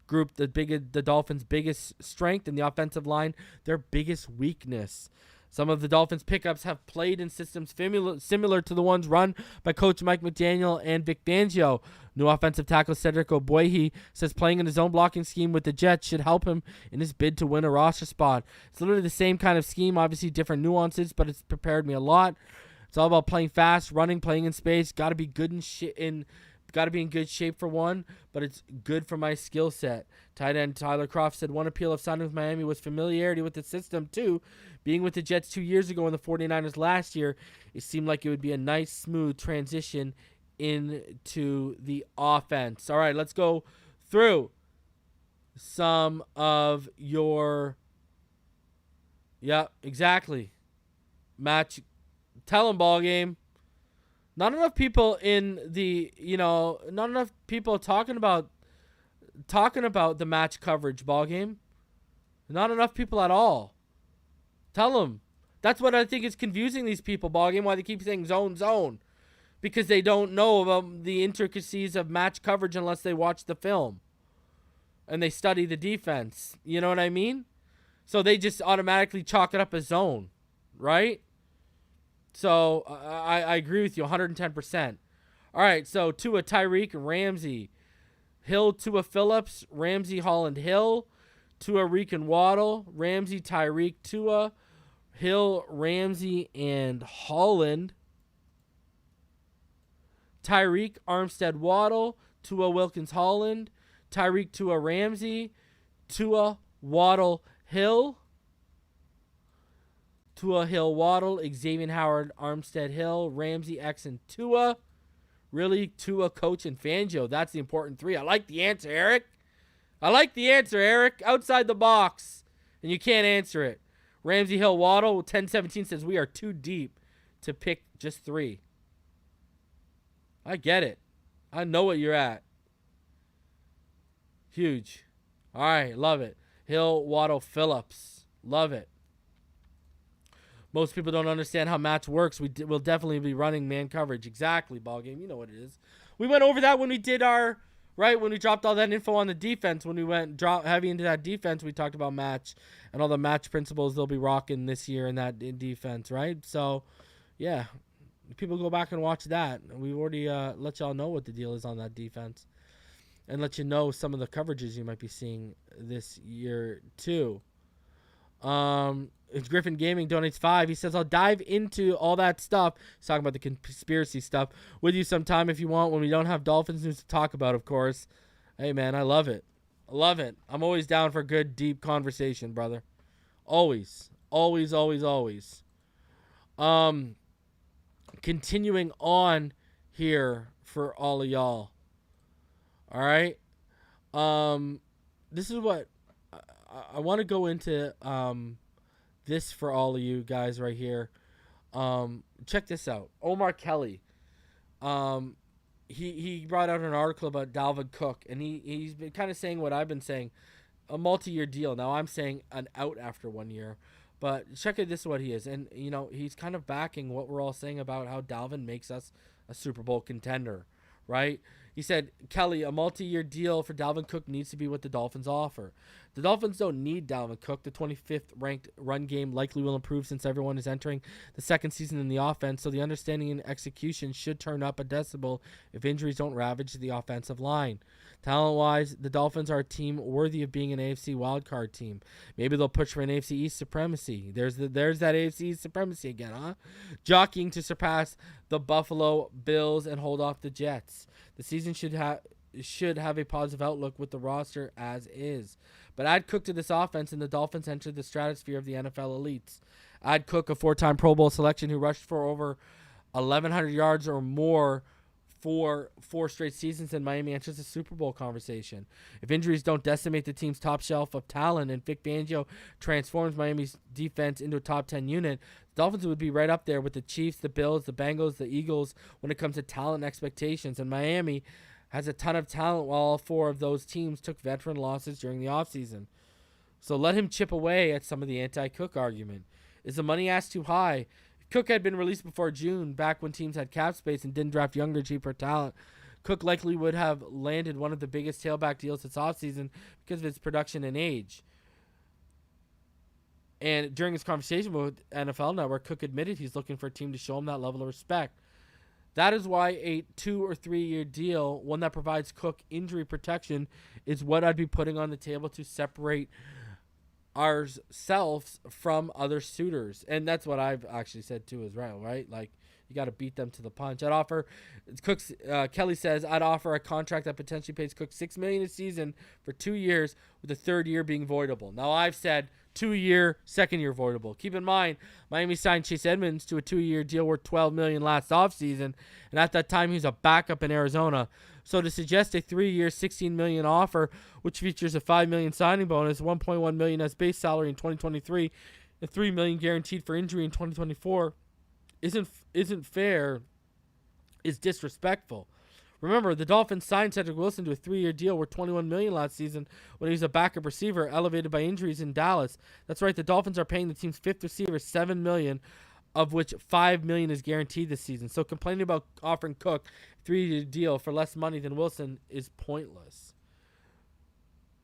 group the Dolphins' biggest strength, and the offensive line their biggest weakness. Some of the Dolphins' pickups have played in systems similar to the ones run by Coach Mike McDaniel and Vic Fangio. New offensive tackle Cedric Ogbuehi says playing in his own blocking scheme with the Jets should help him in his bid to win a roster spot. It's literally the same kind of scheme, obviously different nuances, but it's prepared me a lot. It's all about playing fast, running, playing in space. Got to be good Got to be in good shape for one, but it's good for my skill set. Tight end Tyler Kroft said one appeal of signing with Miami was familiarity with the system, too. Being with the Jets 2 years ago and the 49ers last year, it seemed like it would be a nice, smooth transition into the offense. All right, let's go through some of your... Yeah, exactly. Match. Tell them, ball game. Not enough people in the, not enough people talking about the match coverage ball game. Not enough people at all. Tell them. That's what I think is confusing these people, ball game, why they keep saying zone, zone. Because they don't know about the intricacies of match coverage unless they watch the film. And they study the defense. You know what I mean? So they just automatically chalk it up as zone. Right? So, I agree with you 110%. All right, so Tua, Tyreek, Ramsey. Hill, Tua, Phillips. Ramsey, Holland, Hill. Tua, Reek, and Waddle. Ramsey, Tyreek, Tua. Hill, Ramsey, and Holland. Tyreek, Armstead, Waddle. Tua, Wilkins, Holland. Tyreek, Tua, Ramsey. Tua, Waddle, Hill. Tua, Hill, Waddle, Xavier Howard, Armstead, Hill, Ramsey, X, and Tua. Really, Tua, Coach, and Fangio. That's the important three. I like the answer, Eric. Outside the box. And you can't answer it. Ramsey, Hill, Waddle, 1017 says we are too deep to pick just three. I get it. I know what you're at. Huge. All right, love it. Hill, Waddle, Phillips. Love it. Most people don't understand how match works. We'll definitely be running man coverage. Exactly, ball game. You know what it is. We went over that when we did our, right, when we dropped all that info on the defense. When we went heavy into that defense, we talked about match and all the match principles they'll be rocking this year in that defense, right? So, yeah, people go back and watch that. We've already let y'all know what the deal is on that defense and let you know some of the coverages you might be seeing this year, too. Griffin Gaming donates $5. He says, I'll dive into all that stuff. He's talking about the conspiracy stuff with you sometime if you want when we don't have Dolphins news to talk about, of course. Hey, man, I love it. I'm always down for good, deep conversation, brother. Always. Continuing on here for all of y'all. All right. This is what I want to go into this for all of you guys right here. Check this out. Omar Kelly. He brought out an article about Dalvin Cook, and he's been kind of saying what I've been saying, a multi-year deal. Now I'm saying an out after 1 year. But check it, this is what he is. And, he's kind of backing what we're all saying about how Dalvin makes us a Super Bowl contender, right? He said, Kelly, a multi-year deal for Dalvin Cook needs to be what the Dolphins offer. The Dolphins don't need Dalvin Cook. The 25th ranked run game likely will improve since everyone is entering the second season in the offense, so the understanding and execution should turn up a decibel if injuries don't ravage the offensive line. Talent-wise, the Dolphins are a team worthy of being an AFC wildcard team. Maybe they'll push for an AFC East supremacy. There's that AFC East supremacy again, huh? Jockeying to surpass the Buffalo Bills and hold off the Jets. The season should have a positive outlook with the roster as is. But add Cook to this offense, and the Dolphins enter the stratosphere of the NFL elites. Add Cook, a 4-time Pro Bowl selection who rushed for over 1,100 yards or more for 4 straight seasons, and Miami enters the Super Bowl conversation. If injuries don't decimate the team's top shelf of talent and Vic Fangio transforms Miami's defense into a top 10 unit, the Dolphins would be right up there with the Chiefs, the Bills, the Bengals, the Eagles when it comes to talent and expectations. And Miami has a ton of talent while all 4 of those teams took veteran losses during the offseason. So let him chip away at some of the anti-Cook argument. Is the money asked too high? If Cook had been released before June, back when teams had cap space and didn't draft younger, cheaper talent, Cook likely would have landed one of the biggest tailback deals this offseason because of his production and age. And during his conversation with NFL Network, Cook admitted he's looking for a team to show him that level of respect. That is why a 2 or 3 year deal, one that provides Cook injury protection, is what I'd be putting on the table to separate ourselves from other suitors. And that's what I've actually said too as well, right? Like, you got to beat them to the punch. I'd offer Cook's Kelly says I'd offer a contract that potentially pays Cook $6 million a season for 2 years, with the third year being voidable. Now I've said 2 year, second year voidable. Keep in mind, Miami signed Chase Edmonds to a 2 year deal worth $12 million last offseason, and at that time he was a backup in Arizona. So to suggest a 3 year, $16 million offer, which features a $5 million signing bonus, $1.1 million as base salary in 2023, and $3 million guaranteed for injury in 2024, isn't fair, is disrespectful. Remember, the Dolphins signed Cedric Wilson to a 3 year deal worth $21 million last season when he was a backup receiver elevated by injuries in Dallas. That's right, the Dolphins are paying the team's 5th receiver $7 million, of which $5 million is guaranteed this season. So complaining about offering Cook a 3 year deal for less money than Wilson is pointless.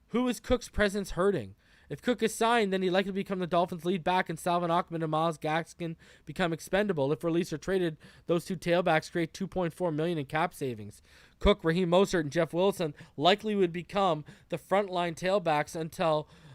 Who is Cook's presence hurting? If Cook is signed, then he'd likely become the Dolphins' lead back, and Salvin Ahmed and Myles Gaskin become expendable. If released or traded, those 2 tailbacks create $2.4 million in cap savings. Cook, Raheem Mostert, and Jeff Wilson likely would become the frontline tailbacks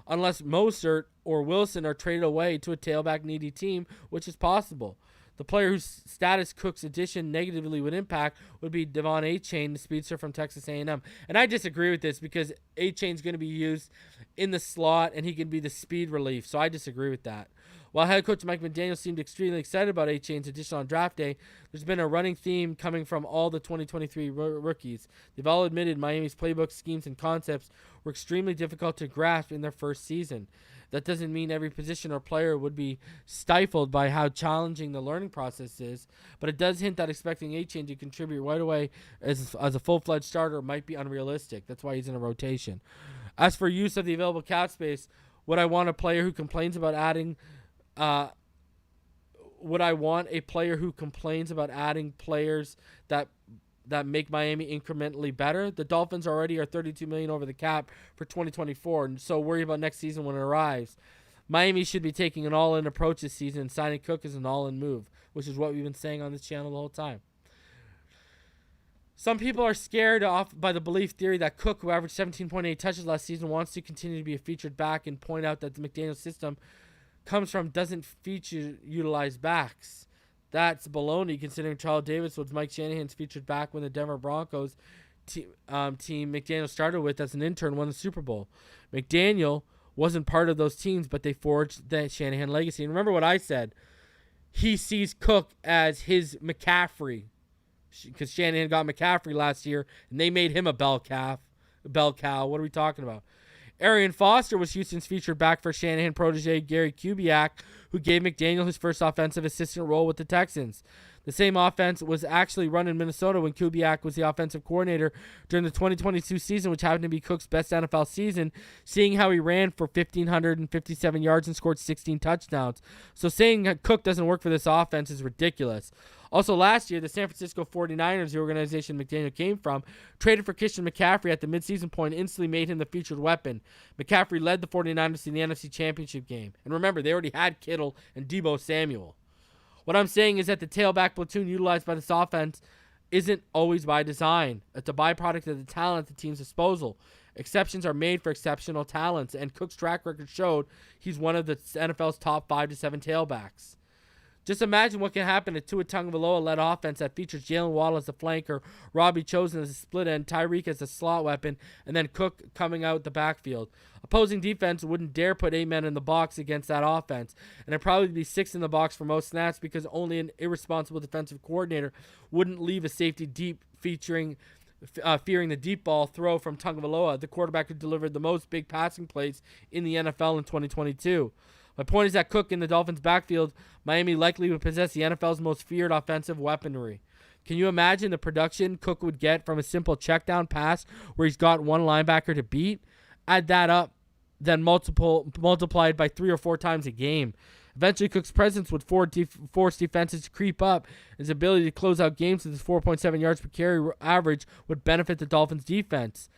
unless Mostert or Wilson are traded away to a tailback-needy team, which is possible. The player whose status Cook's addition negatively would impact would be Devon Achane, the speedster from Texas A&M. And I disagree with this because Achane's going to be used in the slot and he can be the speed relief. So I disagree with that. While head coach Mike McDaniel seemed extremely excited about Achane's addition on draft day, there's been a running theme coming from all the 2023 rookies. They've all admitted Miami's playbook schemes and concepts were extremely difficult to grasp in their first season. That doesn't mean every position or player would be stifled by how challenging the learning process is, but it does hint that expecting Achane to contribute right away as a full-fledged starter might be unrealistic. That's why he's in a rotation. As for use of the available cap space, would I want a player who complains about adding players that make Miami incrementally better? The Dolphins already are $32 million over the cap for 2024, and so worry about next season when it arrives. Miami should be taking an all-in approach this season, and signing Cook is an all-in move, which is what we've been saying on this channel the whole time. Some people are scared off by the belief theory that Cook, who averaged 17.8 touches last season, wants to continue to be a featured back, and point out that the McDaniel system doesn't feature utilized backs. That's baloney, considering Charles Davis was Mike Shanahan's featured back when the Denver Broncos team McDaniel started with as an intern won the Super Bowl. McDaniel wasn't part of those teams, but they forged the Shanahan legacy. And remember what I said. He sees Cook as his McCaffrey, because Shanahan got McCaffrey last year, and they made him a bell cow. What are we talking about? Arian Foster was Houston's featured back for Shanahan protege Gary Kubiak, who gave McDaniel his first offensive assistant role with the Texans. The same offense was actually run in Minnesota when Kubiak was the offensive coordinator during the 2022 season, which happened to be Cook's best NFL season, seeing how he ran for 1,557 yards and scored 16 touchdowns. So saying that Cook doesn't work for this offense is ridiculous. Also last year, the San Francisco 49ers, the organization McDaniel came from, traded for Christian McCaffrey at the midseason point and instantly made him the featured weapon. McCaffrey led the 49ers to the NFC Championship game. And remember, they already had Kittle and Deebo Samuel. What I'm saying is that the tailback platoon utilized by this offense isn't always by design. It's a byproduct of the talent at the team's disposal. Exceptions are made for exceptional talents, and Cook's track record showed he's one of the NFL's top 5 to 7 tailbacks. Just imagine what can happen at Tua Tagovailoa-led offense that features Jalen Waddle as the flanker, Robbie Chosen as a split end, Tyreek as a slot weapon, and then Cook coming out the backfield. Opposing defense wouldn't dare put 8 men in the box against that offense, and it'd probably be 6 in the box for most snaps because only an irresponsible defensive coordinator wouldn't leave a safety deep fearing the deep ball throw from Tagovailoa, the quarterback who delivered the most big passing plays in the NFL in 2022. My point is that Cook in the Dolphins' backfield, Miami likely would possess the NFL's most feared offensive weaponry. Can you imagine the production Cook would get from a simple check down pass where he's got one linebacker to beat? Add that up, then multiplied by 3 or 4 times a game. Eventually, Cook's presence would force defenses to creep up. His ability to close out games with his 4.7 yards per carry average would benefit the Dolphins' defense.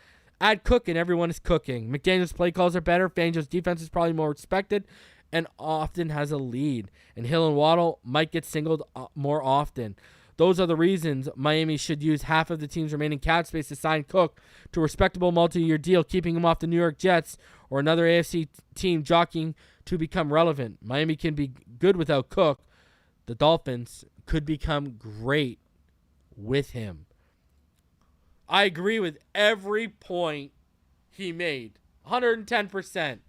Add Cook and everyone is cooking. McDaniel's play calls are better. Fangio's defense is probably more respected and often has a lead. And Hill and Waddle might get singled more often. Those are the reasons Miami should use half of the team's remaining cap space to sign Cook to a respectable multi-year deal, keeping him off the New York Jets or another AFC team jockeying to become relevant. Miami can be good without Cook. The Dolphins could become great with him. I agree with every point he made. 110%.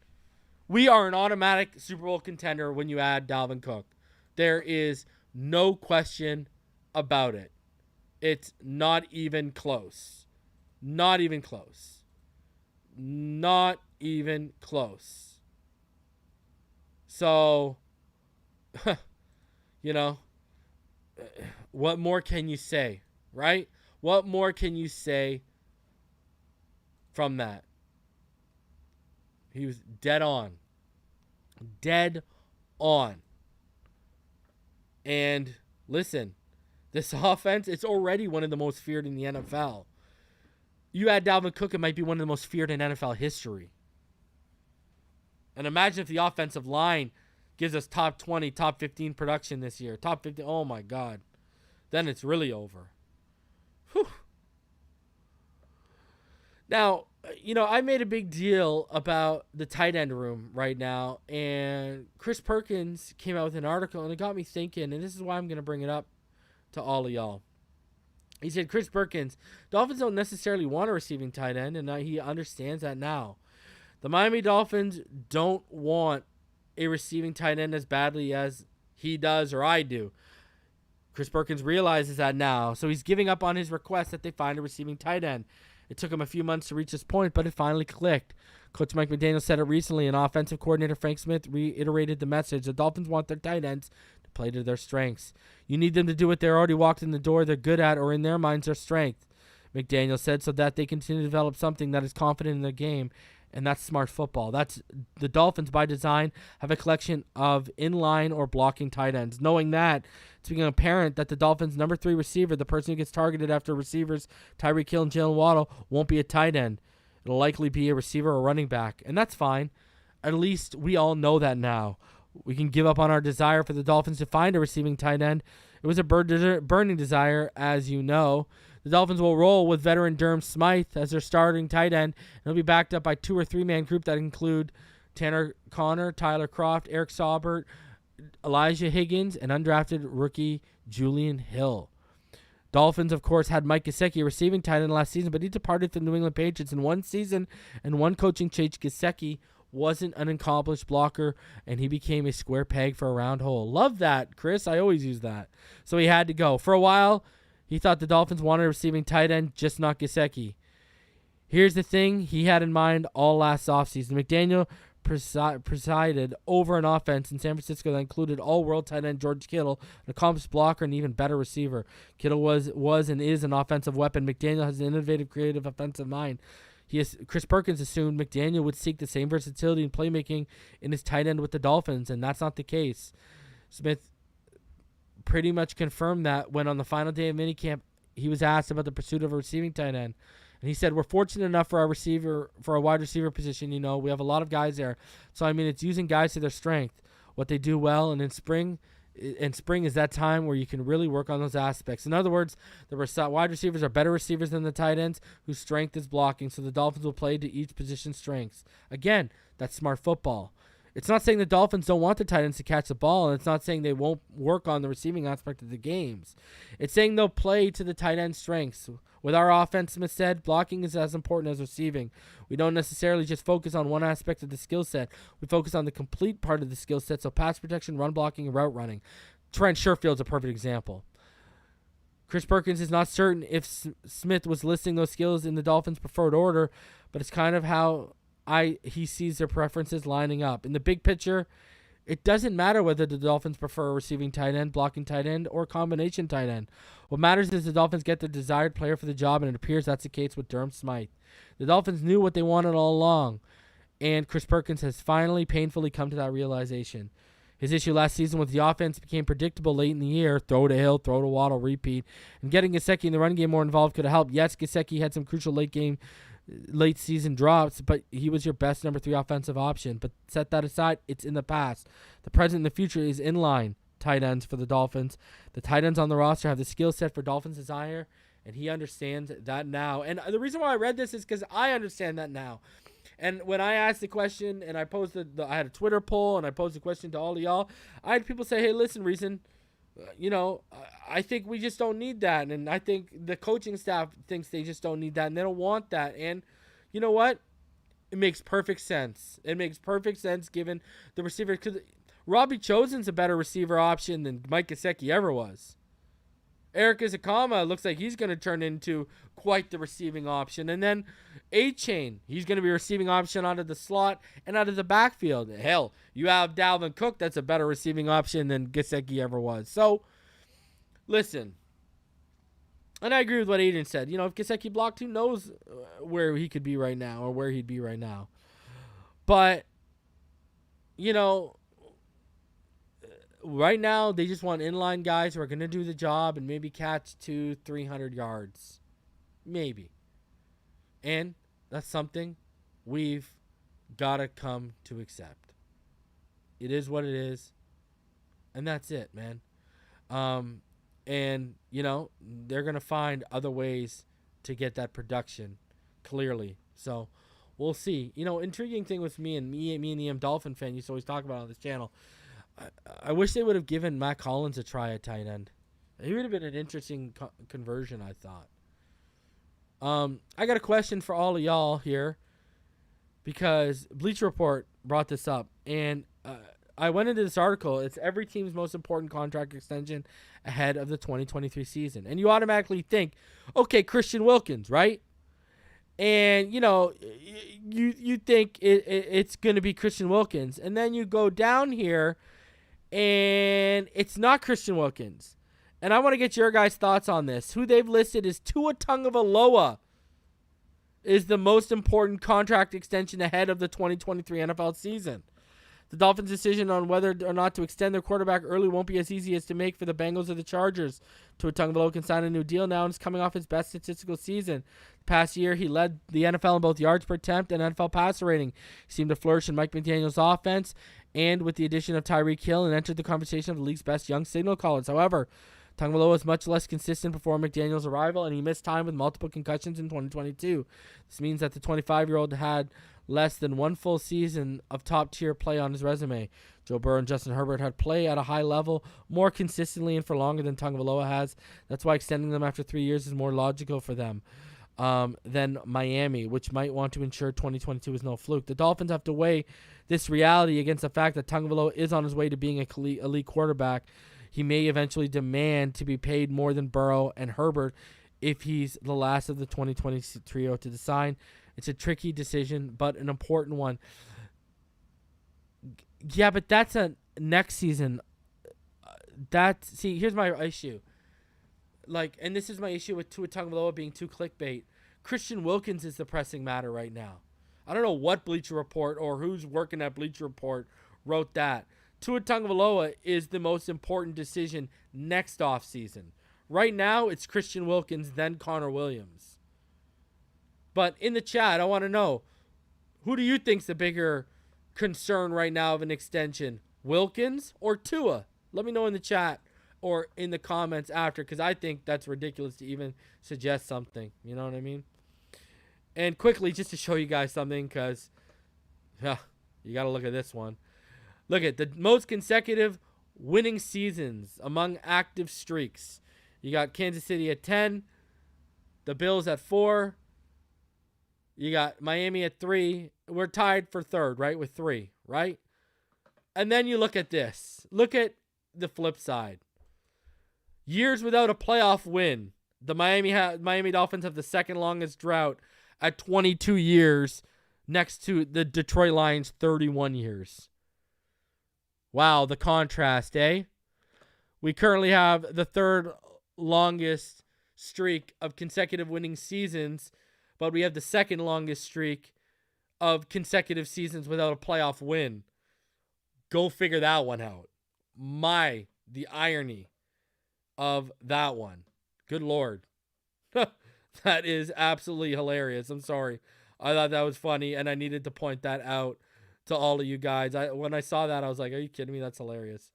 We are an automatic Super Bowl contender when you add Dalvin Cook. There is no question about it. It's not even close. Not even close. Not even close. So, what more can you say, right? What more can you say from that? He was dead on. Dead on. And listen, this offense, it's already one of the most feared in the NFL. You add Dalvin Cook, it might be one of the most feared in NFL history. And imagine if the offensive line gives us top 20, top 15 production this year. Top 15, oh my God. Then it's really over. Whew. Now, I made a big deal about the tight end room right now. And Chris Perkins came out with an article, and it got me thinking, and this is why I'm going to bring it up to all of y'all. He said, Chris Perkins, Dolphins don't necessarily want a receiving tight end, and he understands that now. The Miami Dolphins don't want a receiving tight end as badly as he does or I do. Chris Perkins realizes that now, so he's giving up on his request that they find a receiving tight end. It took him a few months to reach this point, but it finally clicked. Coach Mike McDaniel said it recently, and offensive coordinator Frank Smith reiterated the message. The Dolphins want their tight ends to play to their strengths. You need them to do what they're already walked in the door they're good at, or in their minds their strength, McDaniel said, so that they continue to develop something that is confident in their game, and that's smart football. That's the Dolphins, by design, have a collection of inline or blocking tight ends. Knowing that, it's becoming apparent that the Dolphins' number 3 receiver, the person who gets targeted after receivers Tyreek Hill and Jalen Waddle, won't be a tight end. It'll likely be a receiver or running back, and that's fine. At least we all know that now. We can give up on our desire for the Dolphins to find a receiving tight end. It was a burning desire, as you know. The Dolphins will roll with veteran Durham Smythe as their starting tight end. He'll be backed up by 2 or 3-man group that include Tanner Connor, Tyler Kroft, Eric Saubert, Elijah Higgins, and undrafted rookie Julian Hill. Dolphins, of course, had Mike Gesicki, a receiving tight end last season, but he departed from the New England Patriots in one season and one coaching change. Gesicki wasn't an accomplished blocker, and he became a square peg for a round hole. Love that, Chris. I always use that. So he had to go. For a while, he thought the Dolphins wanted a receiving tight end, just not Gesicki. Here's the thing he had in mind all last offseason. McDaniel presided over an offense in San Francisco that included all-world tight end George Kittle, an accomplished blocker, and even better receiver. Kittle was and is an offensive weapon. McDaniel has an innovative, creative offensive mind. Chris Perkins assumed McDaniel would seek the same versatility and playmaking in his tight end with the Dolphins, and that's not the case. Smith pretty much confirmed that when on the final day of minicamp, he was asked about the pursuit of a receiving tight end. And he said, we're fortunate enough for our wide receiver position. We have a lot of guys there. So, it's using guys to their strength, what they do well. And in spring is that time where you can really work on those aspects. In other words, the wide receivers are better receivers than the tight ends whose strength is blocking. So the Dolphins will play to each position's strengths. Again, that's smart football. It's not saying the Dolphins don't want the tight ends to catch the ball, and it's not saying they won't work on the receiving aspect of the games. It's saying they'll play to the tight end strengths. With our offense, Smith said, blocking is as important as receiving. We don't necessarily just focus on one aspect of the skill set. We focus on the complete part of the skill set, so pass protection, run blocking, and route running. Trent Sherfield's a perfect example. Chris Perkins is not certain if Smith was listing those skills in the Dolphins' preferred order, but it's kind of how he sees their preferences lining up. In the big picture, It doesn't matter whether the Dolphins prefer a receiving tight end, blocking tight end, or combination tight end. What matters is the Dolphins get the desired player for the job, and it appears that's the case with Durham Smythe. The Dolphins knew what they wanted all along, and Chris Perkins has finally painfully come to that realization. His issue last season was the offense became predictable late in the year. Throw to Hill, throw to Waddle, repeat. And getting Gesicki in the run game more involved could have helped. Yes, Gesicki had some crucial late season drops, but he was your best number 3 offensive option. But set that aside, it's in the past. The present and the future is inline tight ends for the Dolphins. The tight ends on the roster have the skill set for Dolphins' desire, and he understands that now. And the reason why I read this is because I understand that now. And when I asked the question, and I posted, I had a Twitter poll, and I posed the question to all of y'all, I had people say, hey, listen, Reason, I think we just don't need that. And I think the coaching staff thinks they just don't need that, and they don't want that. And you know what? It makes perfect sense. It makes perfect sense given the receiver. Because Robbie Chosen's a better receiver option than Mike Gesicki ever was. Eric Izakama looks like he's going to turn into quite the receiving option. And then A-Chain, he's going to be a receiving option out of the slot and out of the backfield. Hell, you have Dalvin Cook, that's a better receiving option than Gesicki ever was. So, listen. And I agree with what Aiden said. If Gesicki blocked, who knows where he could be right now or where he'd be right now. But, right now, they just want inline guys who are going to do the job and maybe catch 200-300 yards. Maybe. And that's something we've got to come to accept. It is what it is. And that's it, man. And, they're going to find other ways to get that production, clearly. So, we'll see. Intriguing thing with me and the EM Dolphin fan used to always talk about on this channel, I wish they would have given Matt Collins a try at tight end. He would have been an interesting conversion, I thought. I got a question for all of y'all here because Bleacher Report brought this up, and I went into this article. It's every team's most important contract extension ahead of the 2023 season. And you automatically think, okay, Christian Wilkins, right? And, you think it's going to be Christian Wilkins. And then you go down here, and it's not Christian Wilkins. And I want to get your guys' thoughts on this. Who they've listed is Tua Tagovailoa is the most important contract extension ahead of the 2023 NFL season. The Dolphins' decision on whether or not to extend their quarterback early won't be as easy as to make for the Bengals or the Chargers. Tua Tagovailoa can sign a new deal now and is coming off his best statistical season. Past year, he led the NFL in both yards per attempt and NFL passer rating. He seemed to flourish in Mike McDaniel's offense and with the addition of Tyreek Hill and entered the conversation of the league's best young signal callers. However, Tagovailoa was much less consistent before McDaniel's arrival, and he missed time with multiple concussions in 2022. This means that the 25-year-old had less than one full season of top-tier play on his resume. Joe Burrow and Justin Herbert had play at a high level more consistently and for longer than Tagovailoa has. That's why extending them after 3 years is more logical for them than Miami, which might want to ensure 2022 is no fluke. The Dolphins have to weigh this reality against the fact that Tagovailoa is on his way to being an elite quarterback. He may eventually demand to be paid more than Burrow and Herbert if he's the last of the 2020 trio to sign. It's a tricky decision, but an important one. Yeah, but that's a next season. Here's my issue. And this is my issue with Tua Tagovailoa being too clickbait. Christian Wilkins is the pressing matter right now. I don't know what Bleacher Report or who's working at Bleacher Report wrote that. Tua Tagovailoa is the most important decision next offseason. Right now, it's Christian Wilkins, then Connor Williams. But in the chat, I want to know, who do you think's the bigger concern right now of an extension? Wilkins or Tua? Let me know in the chat or in the comments after, because I think that's ridiculous to even suggest something. You know what I mean? And quickly, just to show you guys something, because you got to look at this one. Look at the most consecutive winning seasons among active streaks. You got Kansas City at 10, the Bills at 4, you got Miami at 3. We're tied for third, right, with 3, right? And then you look at this. Look at the flip side. Years without a playoff win. The Miami Dolphins have the second longest drought at 22 years next to the Detroit Lions 31 years. Wow, the contrast, eh? We currently have the third longest streak of consecutive winning seasons, but we have the second longest streak of consecutive seasons without a playoff win. Go figure that one out. The irony of that one. Good Lord. That is absolutely hilarious. I'm sorry. I thought that was funny, and I needed to point that out to all of you guys. When I saw that, I was like, are you kidding me? That's hilarious.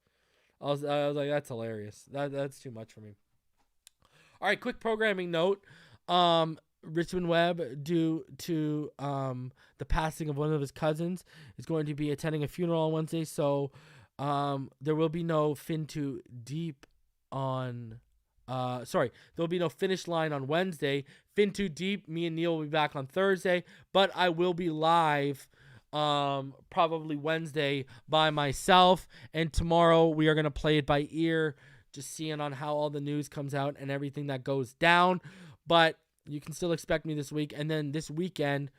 I was like, that's hilarious. That's too much for me. All right, quick programming note. Richmond Webb, due to the passing of one of his cousins, is going to be attending a funeral on Wednesday. So there will be no fin too deep on. There'll be no finish line on Wednesday. Fin too deep. Me and Neil will be back on Thursday, but I will be live probably Wednesday by myself, and tomorrow we are going to play it by ear, just seeing on how all the news comes out and everything that goes down. But you can still expect me this week, and then this weekend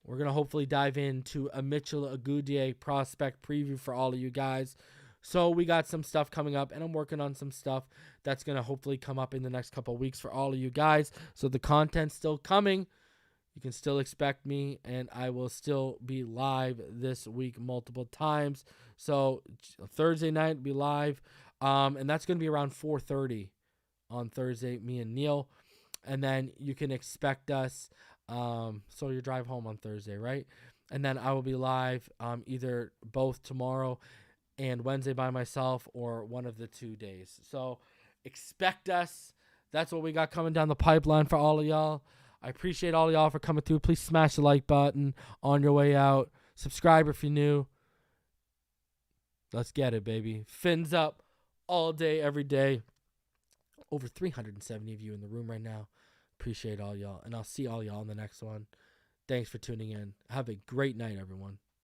we're going to hopefully dive into a Mitchell Agudier prospect preview for all of you guys. So we got some stuff coming up, and I'm working on some stuff that's going to hopefully come up in the next couple of weeks for all of you guys. So the content's still coming. You can still expect me, and I will still be live this week multiple times. So Thursday night, be live, and that's going to be around 4:30 on Thursday, me and Neil. And then you can expect us, so you drive home on Thursday, right? And then I will be live either both tomorrow and Wednesday by myself, or one of the 2 days. So expect us. That's what we got coming down the pipeline for all of y'all. I appreciate all of y'all for coming through. Please smash the like button on your way out. Subscribe if you're new. Let's get it, baby. Fins up all day, every day. Over 370 of you in the room right now. Appreciate all y'all. And I'll see all y'all in the next one. Thanks for tuning in. Have a great night, everyone.